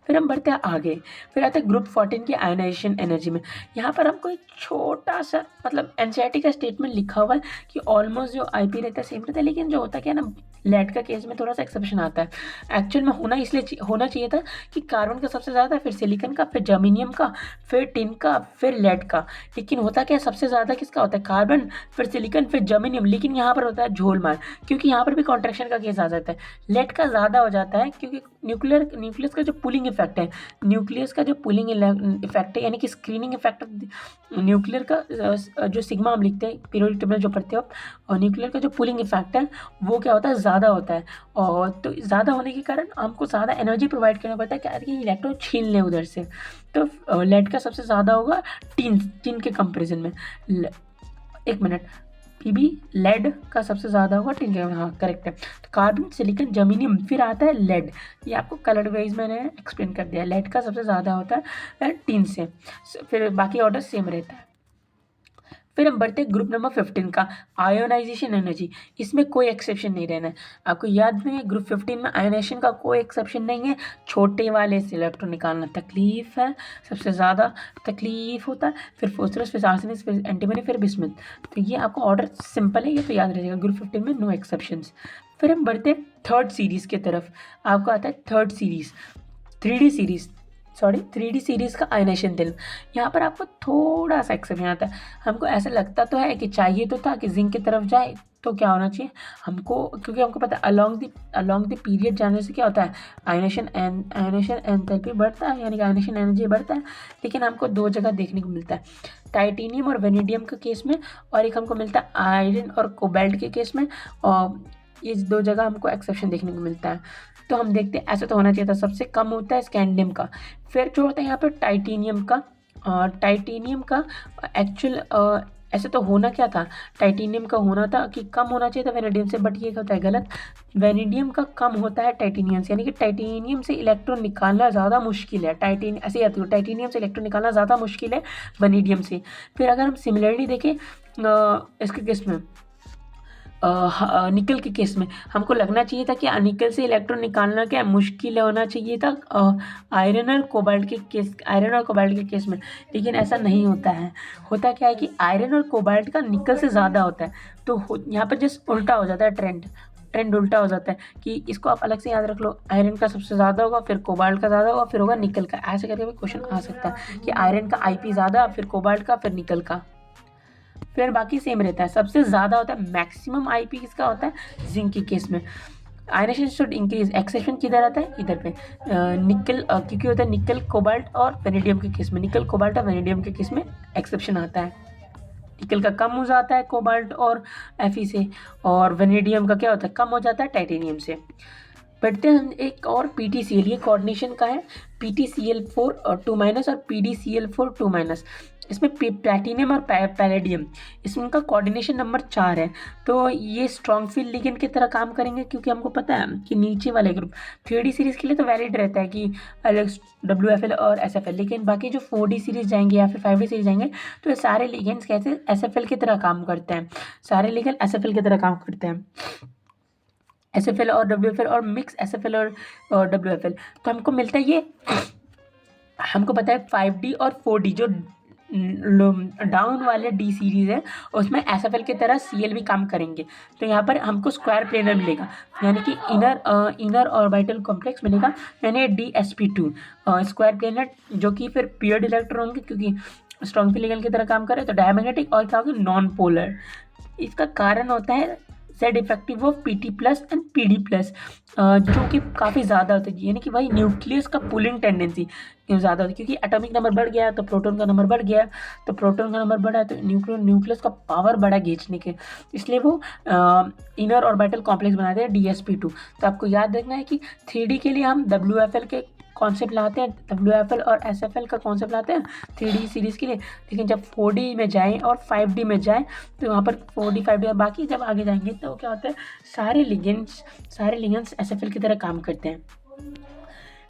फिर हम बढ़ते हैं आगे, फिर आता है ग्रुप 14 की आयनाइजेशन एनर्जी में। यहाँ पर हमको एक छोटा सा मतलब एनसीईआरटी का स्टेटमेंट लिखा हुआ है कि ऑलमोस्ट जो आईपी रहता है सेम रहता है, लेकिन जो होता क्या है ना, लेड का केस में थोड़ा सा एक्सेप्शन आता है। एक्चुअल में होना चाहिए था कि कार्बन का सबसे ज़्यादा, फिर सिलिकॉन का, फिर जर्मेनियम का, फिर टिन का, फिर लेड का। लेकिन होता क्या है, सबसे ज़्यादा किसका होता है, कार्बन, फिर सिलिकॉन, फिर जर्मेनियम। लेकिन यहाँ पर होता है झोलमार, क्योंकि यहाँ पर भी कॉन्ट्रैक्शन का केस आ जाता है। लेड का ज़्यादा हो जाता है क्योंकि न्यूक्लियस का जो पुलिंग इफेक्ट है, न्यूक्लियस का जो पुलिंग इफेक्ट है, यानी कि स्क्रीनिंग इफेक्ट न्यूक्लियर का, जो सिग्मा हम लिखते हैं पीरियोडिक टेबल जो पढ़ते हो, और न्यूक्लियर का जो पुलिंग इफेक्ट है वो क्या होता है, ज़्यादा होता है। और तो ज़्यादा होने के कारण हमको ज़्यादा एनर्जी प्रोवाइड करना पड़ता है क्या कि इलेक्ट्रॉन छीन लें उधर से। तो लेड का सबसे ज़्यादा होगा टिन के कंपेरिजन में। एक मिनट, पीबी लेड का सबसे ज़्यादा होगा टिन के, हाँ करेक्ट है। तो कार्बन, सिलिकॉन, जर्मेनियम, फिर आता है लेड। ये आपको कलर वाइज मैंने एक्सप्लेन कर दिया। लेड का सबसे ज़्यादा होता है टिन से, फिर बाकी ऑर्डर सेम रहता है। फिर हम बढ़ते हैं ग्रुप नंबर 15 का, आयोनाइजेशन एनर्जी। इसमें कोई एक्सेप्शन नहीं रहना है। आपको याद नहीं है, ग्रुप 15 में आयोनाइजेशन का कोई एक्सेप्शन नहीं है। छोटे वाले से इलेक्ट्रॉन निकालना तकलीफ है, सबसे ज़्यादा तकलीफ होता है। फिर फॉस्फोरस, फिर आर्सेनिक, फिर एंटीमनी, फिर बिस्मुथ। तो ये आपको ऑर्डर सिंपल है, ये तो याद रहेगा। ग्रुप 15 में नो एक्सेप्शंस। फिर हम बढ़ते हैं थर्ड सीरीज़ की तरफ। आपको आता है थर्ड सीरीज़, 3D सीरीज़ का आयनाइजेशन दिल। यहाँ पर आपको थोड़ा सा एक्सेप्शन आता है। हमको ऐसा लगता तो है कि चाहिए तो था कि जिंक की तरफ जाए, तो क्या होना चाहिए हमको, क्योंकि हमको पता है अलोंग द पीरियड जाने से क्या होता है, आयनाइजेशन एंथैल्पी बढ़ता है, यानी कि आयनाइजेशन एनर्जी बढ़ता है। लेकिन हमको दो जगह देखने को मिलता है, टाइटेनियम और वेनेडियम के केस में, और एक हमको मिलता है आयरन और कोबाल्ट के केस में। और ये दो जगह हमको एक्सेप्शन देखने को मिलता है। तो हम देखते हैं, ऐसा तो होना चाहिए था। सबसे कम होता है स्कैंडियम का, फिर जो होता है यहाँ पर टाइटेनियम का। एक्चुअल ऐसे तो होना क्या था, टाइटेनियम का होना था कि कम होना चाहिए था वेनेडियम से, बट ये होता है गलत। वेनेडियम का कम होता है टाइटेनियम से, यानी कि टाइटेनियम से इलेक्ट्रॉन निकालना ज़्यादा मुश्किल है। ऐसे आती हो, टाइटेनियम से इलेक्ट्रॉन निकालना ज़्यादा मुश्किल है वेनेडियम से। फिर अगर हम सिमिलरली देखें इसके केस में, निकल के केस में, हमको लगना चाहिए था कि निकल से इलेक्ट्रॉन निकालना क्या मुश्किल होना चाहिए था आयरन और कोबाल्ट के केस में। लेकिन ऐसा नहीं होता है। होता क्या है कि आयरन और कोबाल्ट का निकल से ज़्यादा होता है। तो यहाँ पर जस्ट उल्टा हो जाता है, ट्रेंड उल्टा हो जाता है कि इसको आप अलग से याद रख लो। आयरन का सबसे ज़्यादा होगा, फिर कोबाल्ट का ज़्यादा होगा, फिर होगा निकल का। ऐसे करके भी क्वेश्चन आ सकता है कि आयरन का आईपी ज़्यादा, फिर कोबाल्ट का, फिर निकल का, फिर बाकी सेम रहता है। सबसे ज़्यादा होता है, मैक्सिमम आईपी किसका होता है, जिंक के केस में। आयनाइजेशन शुड इंक्रीज, एक्सेप्शन किधर आता है, इधर पे निकल, क्योंकि होता है निकल, कोबाल्ट और वेनेडियम के केस में। निकल, कोबाल्ट और वेनेडियम के केस में एक्सेप्शन आता है। निकल का कम हो जाता है कोबाल्ट और एफई से, और वेनेडियम का क्या होता है, कम हो जाता है टाइटेनियम से। बढ़ते हैं हम एक और PTCl, ये कोऑर्डिनेशन का है। PTCl4 2- और PDCl4 2-। इसमें प्लैटिनम और पैलेडियम, इसमें उनका कोऑर्डिनेशन नंबर 4 है। तो ये स्ट्रॉन्ग फील्ड लिगेंड की तरह काम करेंगे, क्योंकि हमको पता है कि नीचे वाले ग्रुप 3D सीरीज़ के लिए तो वैलिड रहता है कि WFL और SFL। लेकिन बाकी जो 4D सीरीज़ जाएंगे या फिर 5D सीरीज़ जाएंगे, तो ये सारे लिगेंड्स कैसे SFL की तरह काम करते हैं, सारे लिगेंड SFL की तरह काम करते हैं। SFL और WFL और मिक्स SFL और WFL। तो हमको मिलता है ये, हमको पता है 5D और 4D जो डाउन वाले D सीरीज़ है, उसमें SFL की तरह Cl भी काम करेंगे। तो यहाँ पर हमको स्क्वायर प्लेनर मिलेगा, यानी कि इनर ऑर्बिटल कॉम्प्लेक्स मिलेगा, यानी DsP2 स्क्वायर प्लेनर, जो कि फिर पियर्ड इलेक्ट्रॉन होंगे, क्योंकि स्ट्रॉन्ग फिलिगल की तरह काम करे। तो डायमैग्नेटिक और क्या होगा, नॉन पोलर। इसका कारण होता है Z effective of PT+ and PD+, जो कि काफ़ी ज़्यादा होता है, यानी कि भाई न्यूक्लियस का पुलिंग टेंडेंसी क्यों ज़्यादा होती है, क्योंकि एटॉमिक नंबर बढ़ गया तो प्रोटॉन का नंबर बढ़ गया, तो प्रोटॉन का नंबर बढ़ा तो न्यूक्लियस का पावर बढ़ा खींचने के, इसलिए वो इनर ऑर्बिटल कॉम्प्लेक्स बनाते हैं DsP2। तो आपको याद रखना है कि 3D के लिए हम WFL के कॉन्सेप्ट लाते हैं, WFL और SFL का कॉन्सेप्ट लाते हैं 3D सीरीज़ के लिए। लेकिन जब 4D में जाएं और 5D में जाएं, तो वहाँ पर 4D 5D बाकी जब आगे जाएंगे तो क्या होता है, सारे लिगेंड्स SFL की तरह काम करते हैं।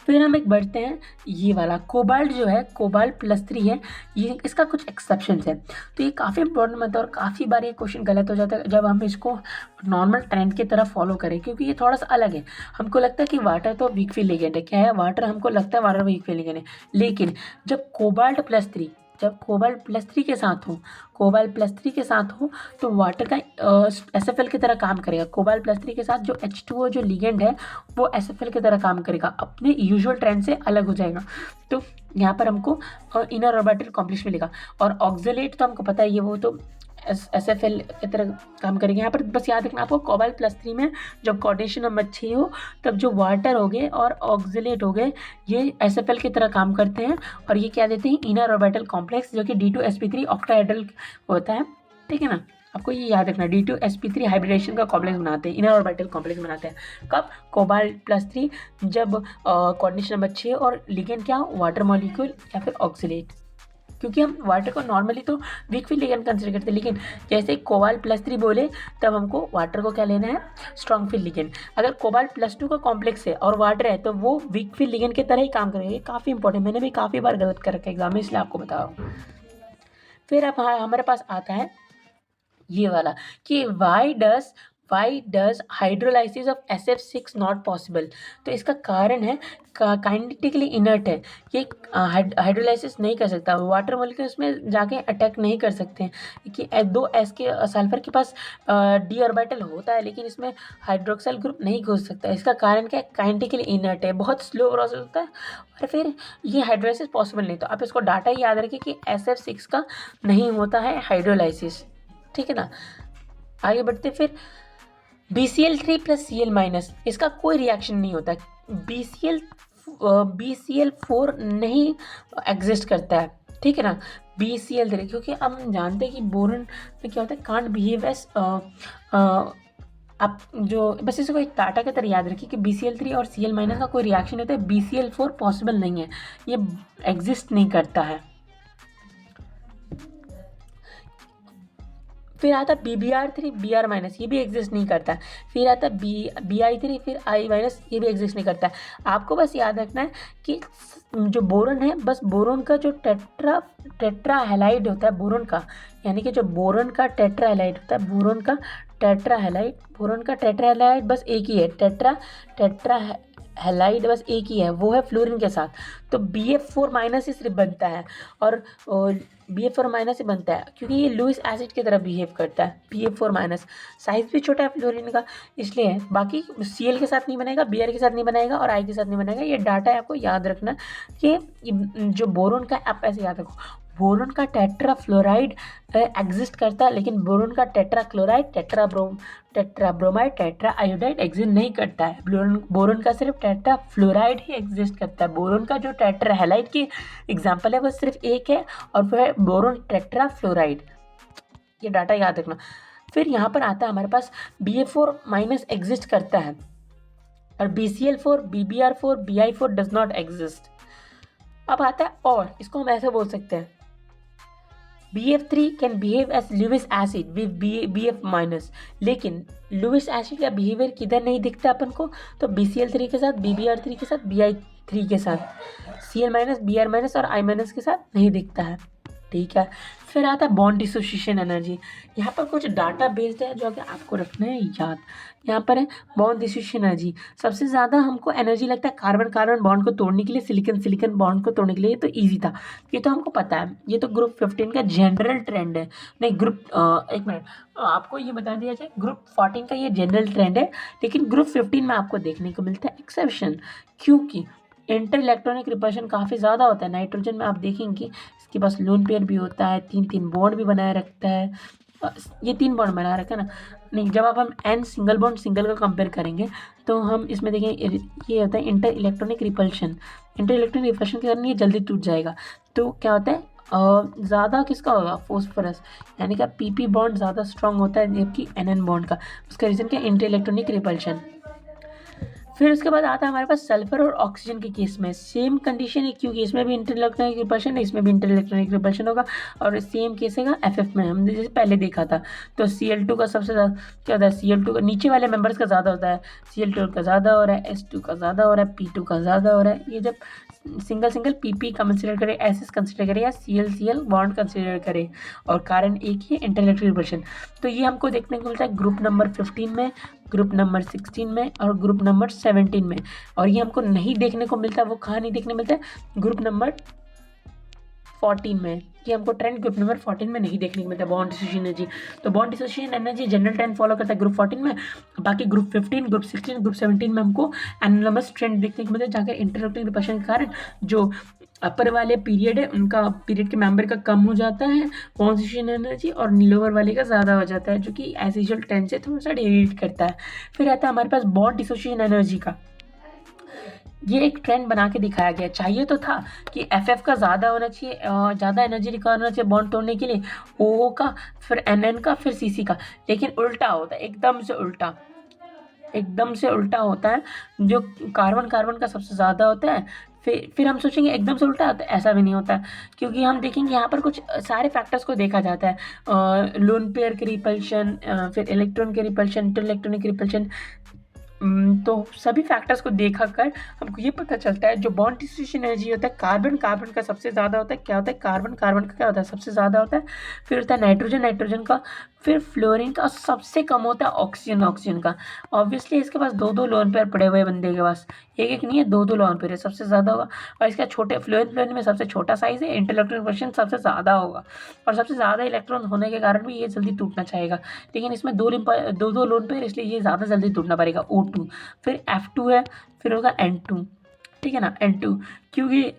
फिर हम एक बढ़ते हैं, ये वाला कोबाल्ट जो है, कोबाल्ट +3 है, ये इसका कुछ एक्सेप्शंस है। तो ये काफ़ी इंपॉर्टेंट मतलब, और काफ़ी बार ये क्वेश्चन गलत हो जाता है जब हम इसको नॉर्मल ट्रेंड की तरफ फॉलो करें, क्योंकि ये थोड़ा सा अलग है। हमको लगता है कि वाटर तो वीक फील्ड लिगेंड है, क्या है वाटर, हमको लगता है वाटर वीक फील्ड लिगेंड है, लेकिन जब कोबाल्ट+3, जब कोबाल्ट+3 के साथ हो, कोबाल्ट+3 के साथ हो तो वाटर का SFL की तरह काम करेगा। कोबाल्ट+3 के साथ जो H2O जो लिगेंड है वो SFL की तरह काम करेगा, अपने यूजुअल ट्रेंड से अलग हो जाएगा। तो यहाँ पर हमको इनर ऑर्बिटल कॉम्प्लेक्स मिलेगा। और ऑक्जेलेट तो हमको पता है, ये वो तो SFL की तरह काम करेंगे। यहाँ पर बस याद रखना आपको, कोबाल्ट+3 में जब कोऑर्डिनेशन नंबर 6 हो तब जो वाटर हो गए और ऑक्जेलेट हो गए ये SFL की तरह काम करते हैं, और ये क्या देते हैं, इनर ऑर्बिटल कॉम्प्लेक्स, जो कि D2sp3 ऑक्टाहेड्रल होता है, ठीक है ना। आपको ये याद रखना, D2sp3 हाइब्रिडेशन का कॉम्प्लेक्स बनाते हैं, इनर ऑर्बिटल कॉम्प्लेक्स बनाते हैं। कब, कोबाल्ट+3 जब कोऑर्डिनेशन नंबर 6 और लिगेंड क्या, वाटर मॉलिक्यूल या फिर ऑक्सीलेट, क्योंकि हम वाटर को नॉर्मली तो वीक फील्ड लिगेंड कंसिडर करते हैं, लेकिन जैसे कोबाल्ट+3 बोले तब हमको वाटर को क्या लेना है, स्ट्रॉन्ग फील्ड लिगेंड। अगर कोबाल्ट+2 का कॉम्प्लेक्स है और वाटर है तो वो वीक फील्ड लिगेंड की तरह ही काम करेगा। ये काफ़ी इंपॉर्टेंट, मैंने भी काफ़ी बार गलत कर रखा है एग्जाम में, इसलिए आपको बता रहा हूँ। फिर अब हमारे पास आता है ये वाला कि why does hydrolysis of SF6 not possible. तो इसका कारण है काइनेटिकली इनर्ट है, ये हाइड्रोलाइसिस नहीं कर सकता, वाटर मॉलिक्यूल उसमें जाके अटैक नहीं कर सकते हैं कि 2s के सल्फर के पास d ऑर्बिटल होता है लेकिन इसमें हाइड्रोक्साइल ग्रुप नहीं घुस सकता। इसका कारण क्या है, काइनेटिकली इनर्ट है, बहुत स्लो प्रोसेस होता है, और फिर ये हाइड्रोलाइसिस पॉसिबल नहीं। तो आप इसको डाटा ही याद रखिए कि SF6 का नहीं होता है हाइड्रोलाइसिस, ठीक है ना। आगे बढ़ते फिर BCl3 + Cl- इसका कोई रिएक्शन नहीं होता, BCl4 नहीं एग्जिस्ट करता है, ठीक है ना। BCl3, क्योंकि हम जानते हैं कि बोरन में क्या होता है, कांट बिहेव एज, आप जो बस इसको एक डाटा की तरह याद रखिए कि BCl3 और Cl- का कोई रिएक्शन होता है, BCl4 पॉसिबल नहीं है, ये एग्जिस्ट नहीं करता है। फिर आता BBr3 Br-, ये भी एग्जिस्ट नहीं करता। फिर आता Bi3 फिर I-, ये भी एग्जिस्ट नहीं करता। आपको बस याद रखना है कि जो बोरन है, बस बोरन का जो टेट्रा हैलाइड होता है बोरन का, यानी कि जो बोरन का टेट्रा हैलाइड होता है, बोरन का टेट्रा हैलाइड बस एक ही है, टेट्रा हैलाइड बस एक ही है, वो है फ्लोरीन के साथ। तो BF4- ही सिर्फ बनता है, और BF4- ही बनता है क्योंकि ये लुइस एसिड की तरह बिहेव करता है। BF4- साइज भी छोटा है फ्लोरीन का, इसलिए बाकी Cl के साथ नहीं बनेगा, Br के साथ नहीं बनेगा और I के साथ नहीं बनेगा। ये डाटा आपको याद रखना कि जो बोरोन का, आप ऐसे याद रखो, बोरोन का टेट्रा फ्लोराइड एग्जिस्ट करता है, लेकिन बोरोन का tetra chloride, tetra bromide, tetra iodide exist नहीं करता है। बोरोन का सिर्फ टेट्रा फ्लोराइड ही एग्जिस्ट करता है। बोरोन का जो टेट्रा हैलाइड की एग्जाम्पल है वो सिर्फ एक है, और वो है बोरोन टेट्रा फ्लोराइड। ये डाटा याद रखना। फिर यहाँ पर आता है हमारे पास BF4- एग्जिस्ट करता है, और BCl4, BBr4, Bi4 does not exist. अब आता है, और इसको हम ऐसे बोल सकते हैं, BF3 can behave as Lewis acid with BF-, लेकिन लुइस एसिड का बिहेवियर किधर नहीं दिखता अपन को, तो BCl3 के साथ, BBr3 के साथ, Bi3 के साथ, Cl-, Br- और I- के साथ नहीं दिखता है, ठीक है। फिर आता है बॉन्ड डिसोसिएशन एनर्जी। यहाँ पर कुछ डाटा बेस्ड है जो कि आपको रखना है याद। यहाँ पर है बॉन्ड डिसोसिएशन एनर्जी, सबसे ज़्यादा हमको एनर्जी लगता है कार्बन कार्बन बॉन्ड को तोड़ने के लिए, सिलिकन बॉन्ड को तोड़ने के लिए, तो ईजी था, ये तो हमको पता है, ये तो ग्रुप 15 का जनरल ट्रेंड है। नहीं, एक मिनट, आपको ये बता दिया जाए, ग्रुप 14 का ये जनरल ट्रेंड है, लेकिन ग्रुप 15 में आपको देखने को मिलता है एक्सेप्शन, क्योंकि इंटर इलेक्ट्रॉनिक रिपल्शन काफ़ी ज़्यादा होता है। नाइट्रोजन में आप देखेंगे इसके पास लोन पेयर भी होता है, 3 बॉन्ड भी बनाए रखता है, ये 3 बॉन्ड बना रखा है ना। नहीं, जब आप हम N सिंगल बॉन्ड सिंगल का कंपेयर करेंगे तो हम इसमें देखें ये होता है इंटर इलेक्ट्रॉनिक रिपल्शन के कारण ये जल्दी टूट जाएगा। तो क्या होता है, ज़्यादा किसका होगा, फॉस्फोरस, यानी कि PP बॉन्ड ज़्यादा स्ट्रॉन्ग होता है जबकि NN बॉन्ड का। उसका रीज़न क्या, इंटर इलेक्ट्रॉनिक रिपल्शन। फिर उसके बाद आता है हमारे पास सल्फर और ऑक्सीजन के केस में सेम कंडीशन है, क्योंकि इसमें भी इंटर इलेक्ट्रॉनिक रिपल्शन है, इसमें भी इंटर इलेक्ट्रॉनिक रिपल्शन होगा, और सेम केस है FF में हमने जैसे पहले देखा था। तो Cl2 का सबसे ज़्यादा क्या होता है, Cl2 का नीचे वाले मेंबर्स का ज़्यादा होता है, Cl2 का ज़्यादा हो रहा है, S2 का ज़्यादा हो रहा है, P2 का ज़्यादा हो रहा है। ये जब सिंगल PP कंसिडर करें, SS कंसिडर करें, या Cl बॉन्ड कंसिडर करें, और कारण एक ही इंटर इलेक्ट्रॉनिक रिपल्शन, तो ये हमको देखने को मिलता है ग्रुप नंबर 15 में, ग्रुप नंबर 16 में, और ग्रुप नंबर 17 में। और ये हमको नहीं देखने को मिलता, वो कहाँ नहीं देखने मिलता है, ग्रुप नंबर 14 में। ये हमको ट्रेंड ग्रुप नंबर 14 में नहीं देखने को मिलता बॉन्ड डिसोसिएशन एनर्जी। तो bond dissociation energy general trend follow करता है ग्रुप 14 में, बाकी ग्रुप 15, ग्रुप 16, ग्रुप 17 में हमको एनोमस ट्रेंड देखने को मिलता है, जहाँ के इंटरएक्टिंग रिपल्शन के कारण जो अपर वाले पीरियड है उनका पीरियड के मेंबर का कम हो जाता है बॉन्ड डिसोसिएशन एनर्जी, और लोअर वाले का ज़्यादा हो जाता है, जो कि एज यूजुअल ट्रेंड से थोड़ा सा डेविएट करता है। फिर आता है हमारे पास बॉन्ड डिसोसिएशन एनर्जी का, ये एक ट्रेंड बना के दिखाया गया। चाहिए तो था कि FF का ज़्यादा होना चाहिए, ज़्यादा एनर्जी रिक्वायर होना चाहिए बॉन्ड तोड़ने के लिए, OO का, फिर NN का, फिर CC का, लेकिन उल्टा होता है, एकदम से उल्टा होता है। जो कार्बन का सबसे ज़्यादा होता है, फिर हम सोचेंगे एकदम से उल्टा होता है, ऐसा भी नहीं होता है, क्योंकि हम देखेंगे यहाँ पर कुछ सारे फैक्टर्स को देखा जाता है, लोन पेयर के रिपल्शन, फिर इलेक्ट्रॉन के रिपल्शन, इंटर इलेक्ट्रॉनिक रिपल्शन। तो सभी फैक्टर्स को देखा कर हमको ये पता चलता है जो बॉन्ड डिसोसिएशन एनर्जी होता है कार्बन का सबसे ज़्यादा होता है। क्या होता है, कार्बन का क्या होता है, सबसे ज़्यादा होता है। फिर होता है नाइट्रोजन का, फिर फ्लोरीन का, और सबसे कम होता है ऑक्सीजन का। ऑब्वियसली इसके पास दो लोन पेयर पड़े हुए बंदे के पास, एक नहीं है, दो लोन पेयर है, सबसे ज़्यादा होगा। और इसका छोटे फ्लोरीन में सबसे छोटा साइज़ है, इंटरइलेक्ट्रॉनिक रिपल्शन सबसे ज़्यादा होगा, और सबसे ज़्यादा इलेक्ट्रॉन होने के कारण भी ये जल्दी टूटना चाहेगा। लेकिन इसमें दो लोन पेयर, इसलिए ये ज़्यादा जल्दी टूटना पड़ेगा, O2। फिर F2 है, फिर होगा N2, ठीक है ना, N2, क्योंकि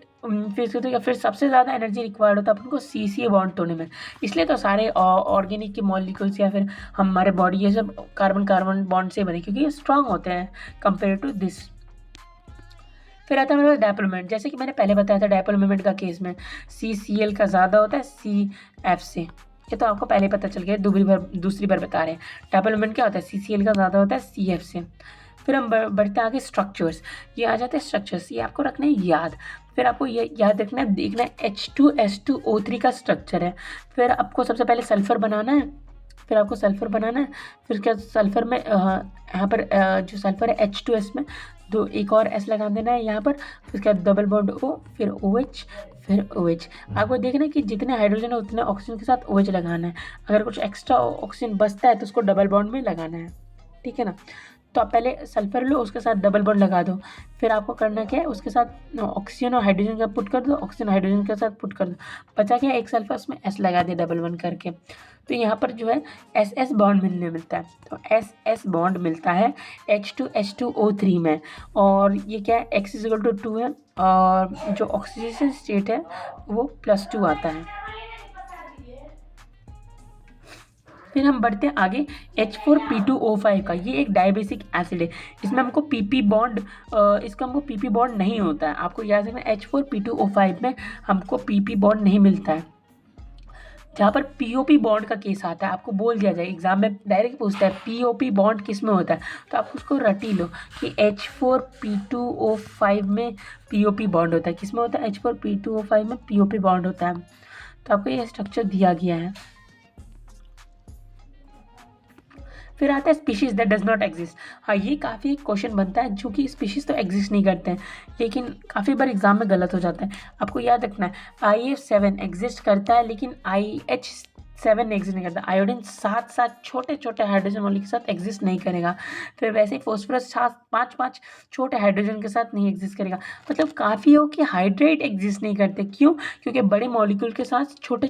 फिर सबसे ज़्यादा एनर्जी रिक्वायर्ड होता है अपन को CCA बॉन्ड तोड़ने में। इसलिए तो सारे ऑर्गेनिक के मॉलिक्यूल्स या फिर हमारे बॉडी ये सब कार्बन बॉन्ड से बने, क्योंकि ये स्ट्रांग होते हैं कंपेयर टू दिस। फिर आता है मेरे पास डायपोल मोमेंट, जैसे कि मैंने पहले बताया था डायपोल मोमेंट का केस में CCl का ज़्यादा होता है CF से। ये तो आपको पहले पता चल गया, दूसरी बार बता रहे हैं। डायपोल मोमेंट क्या होता है, CCl का ज़्यादा होता है CF से। फिर हम बढ़ते आगे स्ट्रक्चर्स, ये आ जाते हैं स्ट्रक्चर्स, ये आपको रखना है याद। फिर आपको ये याद रखना है, देखना है H2S2O3 का स्ट्रक्चर है। फिर आपको सबसे पहले सल्फ़र बनाना है, फिर क्या सल्फ़र में यहाँ पर जो सल्फ़र है H2S में एक और S लगा देना है यहाँ पर। फिर उसके बाद डबल बॉन्ड O, फिर OH, फिर OH। आपको देखना है कि जितने हाइड्रोजन है उतने ऑक्सीजन के साथ OH लगाना है। अगर कुछ एक्स्ट्रा ऑक्सीजन बचता है तो उसको डबल बॉन्ड में लगाना है, ठीक है ना। तो आप पहले सल्फर लो, उसके साथ डबल बॉन्ड लगा दो। फिर आपको करना क्या है, उसके साथ ऑक्सीजन और हाइड्रोजन का पुट कर दो, ऑक्सीजन हाइड्रोजन के साथ पुट कर दो। बचा क्या, एक सल्फर उसमें S लगा दे डबल बॉन्ड करके। तो यहाँ पर जो है SS बॉन्ड मिलता है। तो SS बॉन्ड मिलता है H2H2O3 में, और ये क्या है, X = 2 है, और जो ऑक्सीडेशन स्टेट है वो +2 आता है। फिर हम बढ़ते हैं आगे H4P2O5 का, ये एक डायबेसिक एसिड है। इसमें हमको PP बॉन्ड नहीं होता है। आपको याद रखना H4P2O5 में हमको PP बॉन्ड नहीं मिलता है। जहाँ पर POP बॉन्ड का केस आता है, आपको बोल दिया जाए, एग्जाम में डायरेक्ट पूछता है POP बॉन्ड किस में होता है, तो आप उसको रटी लो कि H4P2O5 में POP बॉन्ड होता है। किस में होता है, H4P2O5 में POP बॉन्ड होता है। तो आपको ये स्ट्रक्चर दिया गया है। फिर आता है species that does not exist. हाँ, ये काफ़ी क्वेश्चन बनता है, जो कि स्पीशीज तो एग्जिस्ट नहीं करते हैं, लेकिन काफ़ी बार एग्जाम में गलत हो जाता है। आपको याद रखना है IF7 एग्जिस्ट करता है, लेकिन IH7 एग्जिस्ट नहीं करता। आयोडीन 7 छोटे हाइड्रोजन मॉलिक्यूल के साथ एग्जिस्ट नहीं करेगा। फिर वैसे ही फॉस्फोरस 5 छोटे हाइड्रोजन के साथ नहीं एग्जिस्ट करेगा। मतलब काफ़ी हो कि हाइड्रेट एग्जिस्ट नहीं करते। क्यों? क्योंकि बड़े मॉलिक्यूल के साथ छोटे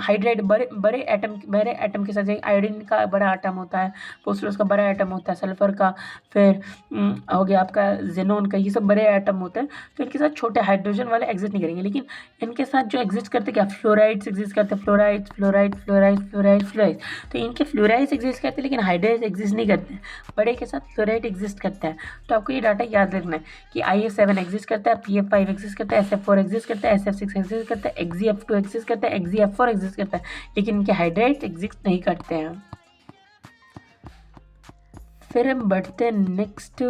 हाइड्रेट बड़े एटम के साथ, जैसे आयोडीन का बड़ा एटम होता है, फॉस्फोरस का बड़ा एटम होता है, सल्फर का, फिर हो गया आपका जेनॉन का, ये सब बड़े एटम होते हैं। तो इनके साथ छोटे हाइड्रोजन वाले एग्जिस्ट नहीं करेंगे। लेकिन इनके साथ जो एग्जिस्ट करते क्या, फ्लोराइड्स एग्जिस्ट करते हैं, फ्लोराइड। तो इनके फ्लोराइड्स एग्जिस्ट करते हैं, लेकिन हाइड्राइड्स एग्जिस्ट नहीं करते हैं। बड़े के साथ फ्लोराइड एग्जिस्ट करता है। तो आपको ये डाटा याद रखना है कि IF7 एग्जिस्ट करता है, PF5 एग्जिस्ट करता है, SF4 एग्जिस्ट करता है, SF6 एग्जिस्ट करता है, XeF2 एग्जिस्ट करता है, XeF4 एग्जिस्ट करता है, लेकिन इनके हाइड्राइड्स एग्जिस्ट नहीं करते हैं। फिर हम बढ़ते हैं नेक्स्ट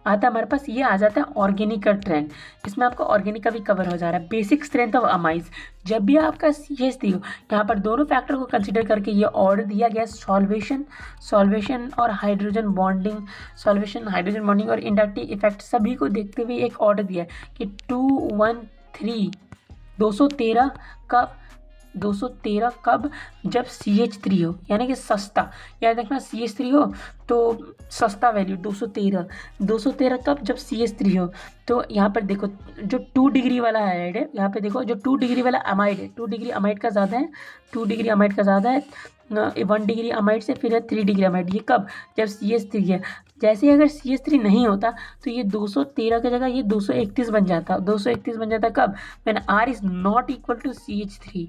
आता है हमारे पास, ये आ जाता है ऑर्गेनिक का ट्रेंड। इसमें आपका ऑर्गेनिक का भी कवर हो जा रहा है। बेसिक स्ट्रेंथ ऑफ अमाइड्स, जब भी आपका CH3 हो, यहाँ पर दोनों फैक्टर को कंसिडर करके ये ऑर्डर दिया गया, सॉल्वेशन और hydrogen bonding, solvation, hydrogen bonding और इंडक्टिव इफेक्ट सभी को देखते हुए एक ऑर्डर दिया है कि 213 213 कब 213 कब, जब CH3 हो, यानी कि सस्ता। याद रखना CH3 हो तो सस्ता वैल्यू 213 कब, जब CH3 हो। तो यहाँ पर देखो जो 2 डिग्री वाला हाइड है, यहाँ पे देखो जो 2 डिग्री वाला अमाइड है, 2 डिग्री अमाइड का ज़्यादा है, 2 डिग्री अमाइड का ज़्यादा है 1 डिग्री अमाइड से, फिर है 3 डिग्री अमाइड। ये कब, जब CH3 है। जैसे अगर CH3 नहीं होता तो ये 213 की जगह ये 231 बन जाता। 231 बन जाता कब, when R is not equal to CH3।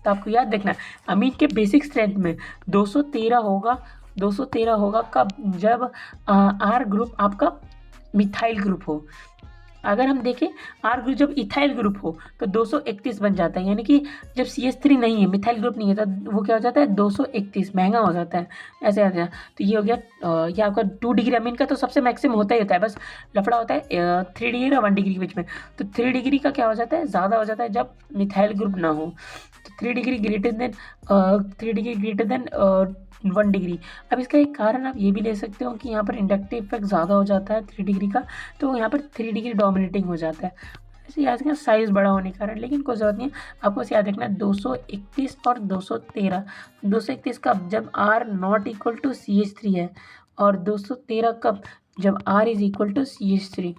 तो आपको याद रखना अमीन के बेसिक स्ट्रेंथ में 213 होगा, 213 होगा कब, जब R ग्रुप आपका मिथाइल ग्रुप हो। अगर हम देखें R ग्रुप जब इथाइल ग्रुप हो तो 231 बन जाता है, यानी कि जब CH3 नहीं है, मिथाइल ग्रुप नहीं है, तो वो क्या हो जाता है 231, महंगा हो जाता है, ऐसे आता है। तो ये हो गया ये आपका 2 डिग्री अमीन का तो सबसे मैक्सिमम होता ही होता है, बस लफड़ा होता है 3 डिग्री और 1 डिग्री के बीच में। तो 3 डिग्री का क्या हो जाता है, ज़्यादा हो जाता है जब मिथाइल ग्रुप ना हो। तो 3 डिग्री ग्रेटर देन 1 डिग्री। अब इसका एक कारण आप ये भी ले सकते हो कि यहाँ पर इंडक्टिव इफेक्ट ज़्यादा हो जाता है 3 डिग्री का, तो यहाँ पर 3 डिग्री डोमिनेटिंग हो जाता है। ऐसे याद रखना साइज़ बड़ा होने के कारण, लेकिन कोई ज़रूरत नहीं है, आपको बस याद रखना 231 और 213। 231 कब, जब R not equal to CH3 है, और 213 कब, जब R is equal to CH3।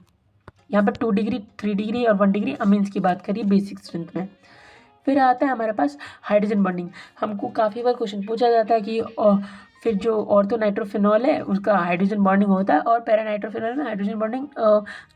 यहाँ पर 2 डिग्री, 3 डिग्री और 1 डिग्री अमीन्स की बात करिए बेसिक स्ट्रेंथ में। फिर आता है हमारे पास हाइड्रोजन बॉन्डिंग। हमको काफ़ी बार क्वेश्चन पूछा जाता है कि फिर जो ऑर्थो नाइट्रोफिनॉल है उसका हाइड्रोजन बॉन्डिंग होता है, और पैरा नाइट्रोफिनॉल में हाइड्रोजन बॉन्डिंग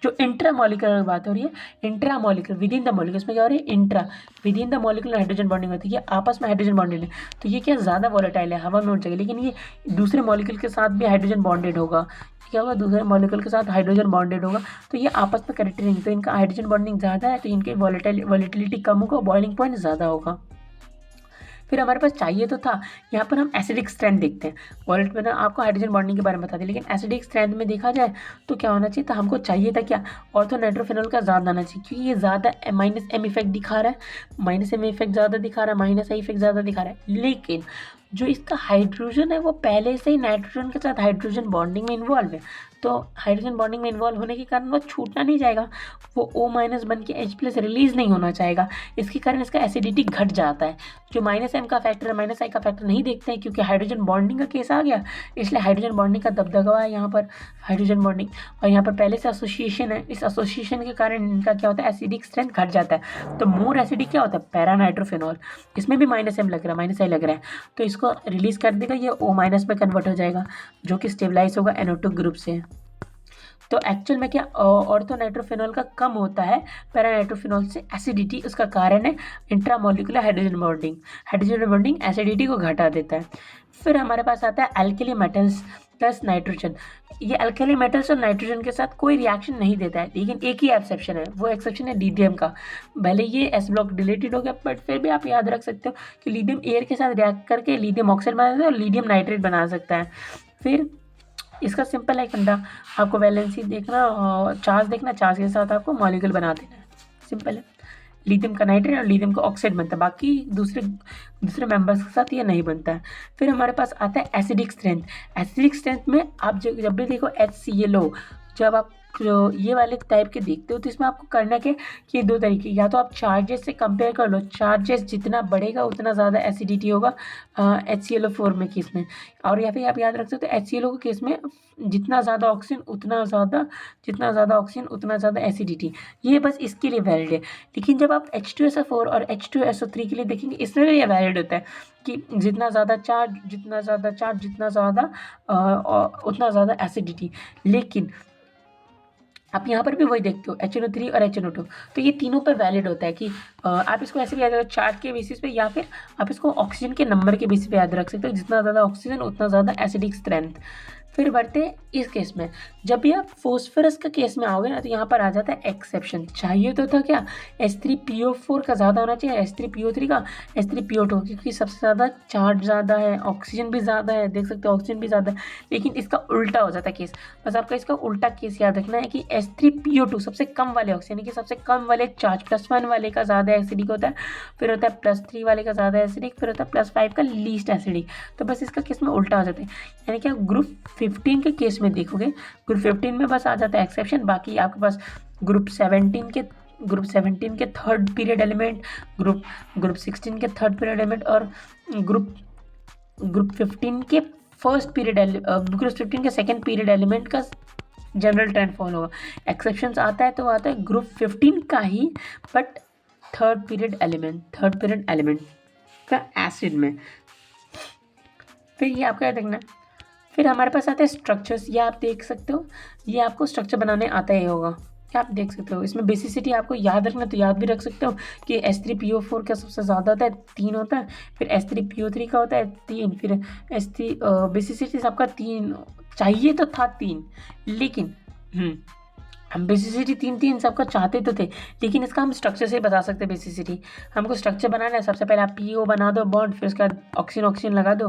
जो इंट्रामोलिकुलर बात हो रही है, intramolecular with in the molecule, इसमें क्या हो रही है, intra with in the molecule hydrogen bonding होती है, ये आपस में हाइड्रोजन बॉन्डेड है। तो ये क्या ज़्यादा वॉलेटाइल है, हवा में उड़ जाएगी, लेकिन ये दूसरे मॉलिक्यूल के साथ भी हाइड्रोजन बॉन्डेड होगा। क्या होगा, दूसरे मॉलिक्यूल के साथ हाइड्रोजन बॉन्डेड होगा, तो ये आपस में कनेक्टेड रहेंगे, तो इनका हाइड्रोजन बॉन्डिंग ज़्यादा है, तो इनके वॉलेटिलिटी कम होगा, बॉइलिंग पॉइंट ज़्यादा होगा। फिर हमारे पास चाहिए तो था, यहाँ पर हम एसिडिक स्ट्रेंथ देखते हैं। वॉलेट में ना आपको हाइड्रोजन बॉन्डिंग के बारे में बता दें, लेकिन एसिडिक स्ट्रेंथ में देखा जाए तो क्या होना चाहिए, तो हमको चाहिए था क्या, ऑर्थो नाइट्रोफिनॉल का ज़्यादा आना चाहिए, क्योंकि ये ज़्यादा -M इफेक्ट दिखा रहा है, -M इफेक्ट ज़्यादा दिखा रहा है, -I इफेक्ट ज़्यादा दिखा रहा है। लेकिन जो इसका हाइड्रोजन है वो पहले से ही नाइट्रोजन के साथ हाइड्रोजन बॉन्डिंग में इन्वॉल्व है, तो हाइड्रोजन बॉन्डिंग में इन्वॉल्व होने के कारण वो छूटना नहीं चाहेगा, वो O- बन के H+ रिलीज नहीं होना चाहेगा, इसके कारण इसका एसिडिटी घट जाता है। जो -M का फैक्टर है, -I का फैक्टर नहीं देखते हैं, क्योंकि हाइड्रोजन बॉन्डिंग का केस आ गया, इसलिए हाइड्रोजन बॉन्डिंग का दबदबा है यहाँ पर, हाइड्रोजन बॉन्डिंग, और यहाँ पर पहले से एसोसिएशन है, इस एसोसिएशन के कारण इनका क्या होता है, एसिडिक स्ट्रेंथ घट जाता है। तो मोर एसिडिक क्या होता है, पैरा नाइट्रोफिनॉल, इसमें भी -M लग रहा है, -I लग रहा है, तो इसको रिलीज कर देगा, ये O- में कन्वर्ट हो जाएगा, जो कि स्टेबलाइज होगा NO2 ग्रुप से। तो एक्चुअल में क्या ऑर्थो नाइट्रोफिनॉल का कम होता है पैरा नाइट्रोफिनॉल से एसिडिटी, उसका कारण है इंट्रामोलिकुलर हाइड्रोजन बॉन्डिंग एसिडिटी को घटा देता है। फिर हमारे पास आता है अल्कली मेटल्स प्लस नाइट्रोजन। ये अल्कली मेटल्स और नाइट्रोजन के साथ कोई रिएक्शन नहीं देता है, लेकिन एक ही एक्सेप्शन है, वो एक्सेप्शन है लिथियम का। भले ये S ब्लॉक डिलीटेड हो गया, बट फिर भी आप याद रख सकते हो कि लिथियम एयर के साथ रिएक्ट करके लिथियम ऑक्साइड बना सकता है और लिथियम नाइट्रेट बना सकता है। फिर इसका सिंपल है फंडा, आपको वैलेंसी देखना, चार्ज देखना, चार्ज के साथ आपको मॉलिक्यूल बना देना है, सिंपल है। लिथियम का नाइट्रेट और लिथियम का ऑक्साइड बनता है, बाकी दूसरे मेंबर्स के साथ ये नहीं बनता है। फिर हमारे पास आता है एसिडिक स्ट्रेंथ। एसिडिक स्ट्रेंथ में आप जब भी देखो HClO, जब आप जो ये वाले टाइप के देखते हो तो इसमें आपको करना क्या कि 2 तरीके, या तो आप चार्जेस से कंपेयर कर लो, चार्जेस जितना बढ़ेगा उतना ज़्यादा एसिडिटी होगा HClO4 में केस में, और या फिर आप याद रख सकते हो HClO के केस में जितना ज़्यादा ऑक्सीजन उतना ज़्यादा एसिडिटी। ये बस इसके लिए वैलिड है, लेकिन जब आप H2SO4 और H2SO3 के लिए देखेंगे, इसमें भी ये वैलिड होता है कि जितना ज़्यादा चार्ज उतना ज़्यादा एसिडिटी। लेकिन आप यहाँ पर भी वही देखते हो HNO3 और HNO2, तो ये तीनों पर वैलिड होता है कि आप इसको ऐसे भी याद रखो चार्ट के बेसिस पे, या फिर आप इसको ऑक्सीजन के नंबर के बेसिस पे याद रख सकते हो, जितना ज़्यादा ऑक्सीजन उतना ज़्यादा एसिडिक स्ट्रेंथ। फिर बढ़ते हैं इस केस में, जब भी आप फोस्फरस का केस में आओगे ना तो यहाँ पर आ जाता है एक्सेप्शन। चाहिए तो था क्या, H3PO4 का ज़्यादा होना चाहिए, H3PO3 का, H3PO2, क्योंकि सबसे ज़्यादा चार्ज ज़्यादा है, ऑक्सीजन भी ज़्यादा है, देख सकते हो ऑक्सीजन भी ज़्यादा है, लेकिन इसका उल्टा हो जाता है केस। बस आपका इसका उल्टा केस याद रखना है कि H3PO2 सबसे कम वाले ऑक्सीजन, यानी कि सबसे कम वाले चार्ज +1 वाले का ज़्यादा एसिडिक होता है, फिर होता है +3 वाले का ज़्यादा एसिडिक, फिर होता है +5 का लीस्ट एसिडिक। तो बस इसका केस में उल्टा हो जाता है, यानी कि आप ग्रुप 15 के केस में देखोगे, ग्रुप 15 में बस आ जाता है एक्सेप्शन, बाकी आपके पास ग्रुप 17 के थर्ड पीरियड एलिमेंट, ग्रुप 16 के थर्ड पीरियड एलिमेंट, और ग्रुप 15 के फर्स्ट पीरियड ग्रुप 15 के सेकेंड पीरियड एलिमेंट का जनरल ट्रेंड फॉलो होगा। एक्सेप्शंस आता है तो आता है ग्रुप 15 का ही, बट थर्ड पीरियड एलिमेंट का एसिड में। फिर ये आपका देखना, फिर हमारे पास आते हैं स्ट्रक्चर्स। ये आप देख सकते हो, ये आपको स्ट्रक्चर बनाने आता ही होगा, क्या आप देख सकते हो। इसमें बेसिसिटी आपको याद रखना, तो याद भी रख सकते हो कि H3PO4 का सबसे ज़्यादा होता है, 3 होता है, फिर H3PO3 का होता है 3, फिर H3 बेसिसिटी सबका 3 चाहिए तो था 3, लेकिन हम बेसिसिटी 3 सबका चाहते तो थे, लेकिन इसका हम स्ट्रक्चर से बता सकते हैं बेसिसिटी। हमको स्ट्रक्चर बनाना है, सबसे पहले आप PO बना दो बॉन्ड, फिर उसके बाद ऑक्सीजन लगा दो,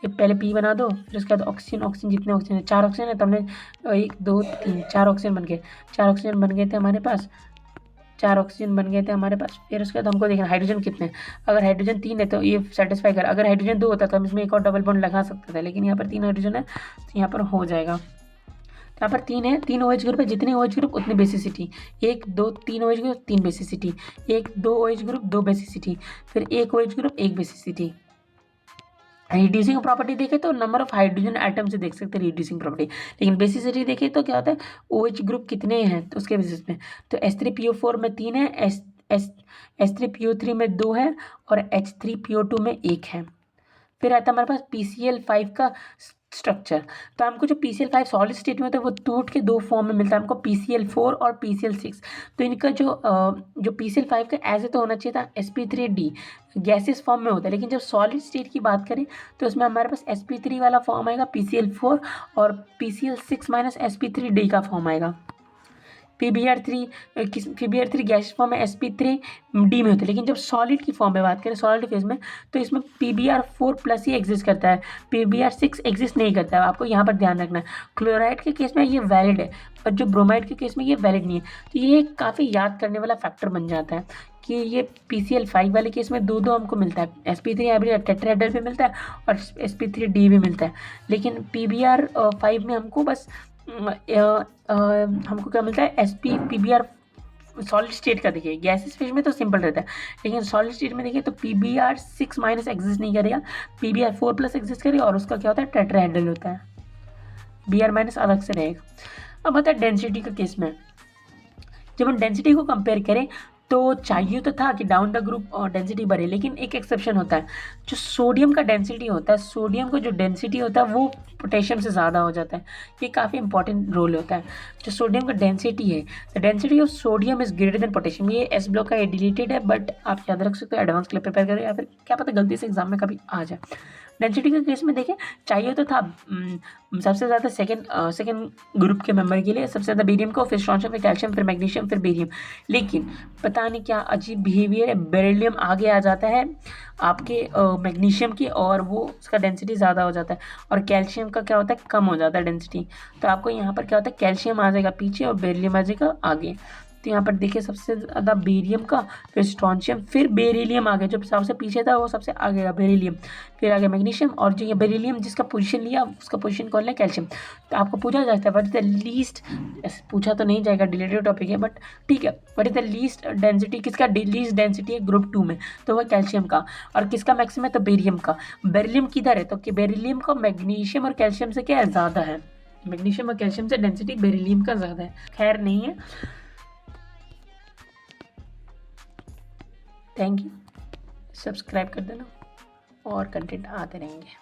फिर पहले P बना दो, फिर उसके बाद ऑक्सीजन जितने ऑक्सीजन है, 4 ऑक्सीजन है, तो हमने 1 2 3 4 ऑक्सीजन बन गए, 4 ऑक्सीजन बन गए थे हमारे पास, 4 ऑक्सीजन बन गए थे हमारे पास। फिर उसके बाद हमको देखना हाइड्रोजन कितने, अगर हाइड्रोजन 3 है तो ये सेटिस्फाई कर, अगर हाइड्रोजन 2 होता तो हम इसमें एक और डबल बॉन्ड लगा सकते थे, लेकिन यहाँ पर 3 हाइड्रोजन है तो यहाँ पर हो जाएगा। यहाँ पर 3 है, 3 OH ग्रुप है, जितने OH ग्रुप उतनी basicity, 1 2 3 OH group 3 basicity, 1 2 OH group 2 basicity, फिर 1 OH group 1 basicity. Reducing property देखें तो नंबर ऑफ हाइड्रोजन एटम से देख सकते हैं रिड्यूसिंग प्रॉपर्टी, लेकिन बेसिसिटी देखें तो क्या होता है, OH ग्रुप कितने हैं तो उसके बेसिस में, तो H3PO4 में 3 है, H3PO3 में 2 है, और H3PO2 में 1 है। फिर आता है हमारे पास PCl5 का स्ट्रक्चर। तो हमको जो PCl5 सॉलिड स्टेट में होता है वो टूट के 2 फॉर्म में मिलता है, हमको PCl4 और PCl6। तो इनका जो PCl5 का ऐसे तो होना चाहिए था sp3d, गैसेस फॉर्म में होता है, लेकिन जब सॉलिड स्टेट की बात करें तो उसमें हमारे पास sp3 वाला फॉर्म आएगा PCl4, और PCl6 माइनस sp3d का फॉर्म आएगा। PBr3 गैस फॉर्म में sp3d में होता है, लेकिन जब सॉलिड की फॉर्म में बात करें, सॉलिड फेज में, तो इसमें PBr4 प्लस ही एग्जिस्ट करता है, PBr6 एग्जिस्ट नहीं करता है, आपको यहाँ पर ध्यान रखना है। क्लोराइड के केस में ये वैलिड है, और जो ब्रोमाइड के केस में ये वैलिड नहीं है, तो ये काफ़ी याद करने वाला फैक्टर बन जाता है कि ये PCl5 वाले केस में 2 हमको मिलता है, sp3 हाइब्रिड टेट्राहेड्रल भी मिलता है और sp3d भी मिलता है, लेकिन PBr5 में हमको बस हमको क्या मिलता है, PBr सॉलिड स्टेट का। देखिए गैसेस फेज में तो सिंपल रहता है, लेकिन सॉलिड स्टेट में देखिए तो PBr6 माइनस एग्जिस्ट नहीं करेगा, PBr4 प्लस एग्जिस्ट करेगा, और उसका क्या होता है, टेट्राहेड्रल होता है, Br माइनस अलग से रहेगा। अब आता है डेंसिटी का केस में, जब हम डेंसिटी को कंपेयर करें तो चाहिए तो था कि डाउन द ग्रुप डेंसिटी बढ़े, लेकिन एक एक्सेप्शन होता है, जो सोडियम का डेंसिटी होता है, सोडियम का जो डेंसिटी होता है वो पोटेशियम से ज़्यादा हो जाता है, ये काफ़ी इंपॉर्टेंट रोल होता है। जो सोडियम का डेंसिटी है, the density of sodium is greater than potassium, ये एस ब्लॉक का ये डिलीटेड है, बट आप याद रख सकते हो एडवांस के लिए प्रिपेयर करें, या फिर क्या पता गलती से एग्जाम में कभी आ जाए। डेंसिटी के केस में देखें, चाहिए तो था सबसे ज़्यादा सेकेंड ग्रुप के मेंबर के लिए सबसे ज़्यादा बेरियम को, फिर स्ट्रॉन्शियम, फिर कैल्शियम, फिर मैग्नीशियम, फिर बेरियम, लेकिन पता नहीं क्या अजीब बिहेवियर है, बेरिलियम आगे आ जाता है आपके मैग्नीशियम की, और वो उसका डेंसिटी ज़्यादा हो जाता है, और कैल्शियम का क्या होता है, कम हो जाता है डेंसिटी। तो आपको यहाँ पर क्या होता है, कैल्शियम आ जाएगा पीछे और बेरिलियम आ जाएगा आगे। तो यहाँ पर देखिए सबसे ज़्यादा बेरियम का, फिर स्ट्रॉन्शियम, फिर बेरिलियम आ गया, जो सबसे पीछे था वो सबसे आगे का बेरिलियम, फिर आगे मैग्नीशियम, और जो ये बेरिलियम जिसका पोजीशन लिया उसका पोजीशन कौन है, कैल्शियम। तो आपको पूछा जाता है व्हाट इज द लीस्ट, पूछा तो नहीं जाएगा, रिलेटेड टॉपिक है, बट ठीक है, what is the least density, किसका लीस्ट डेंसिटी है ग्रुप 2 में, तो वह कैल्शियम का, और किसका मैक्सिमम है, तो बेरियम का। बेरिलियम किधर है, तो कि बेरिलियम का मैग्नीशियम और कैल्शियम से क्या है, ज़्यादा है, मैग्नीशियम और कैल्शियम से डेंसिटी बेरिलियम का ज़्यादा है। खैर नहीं है, थैंक यू, सब्सक्राइब कर देना और कंटेंट आते रहेंगे।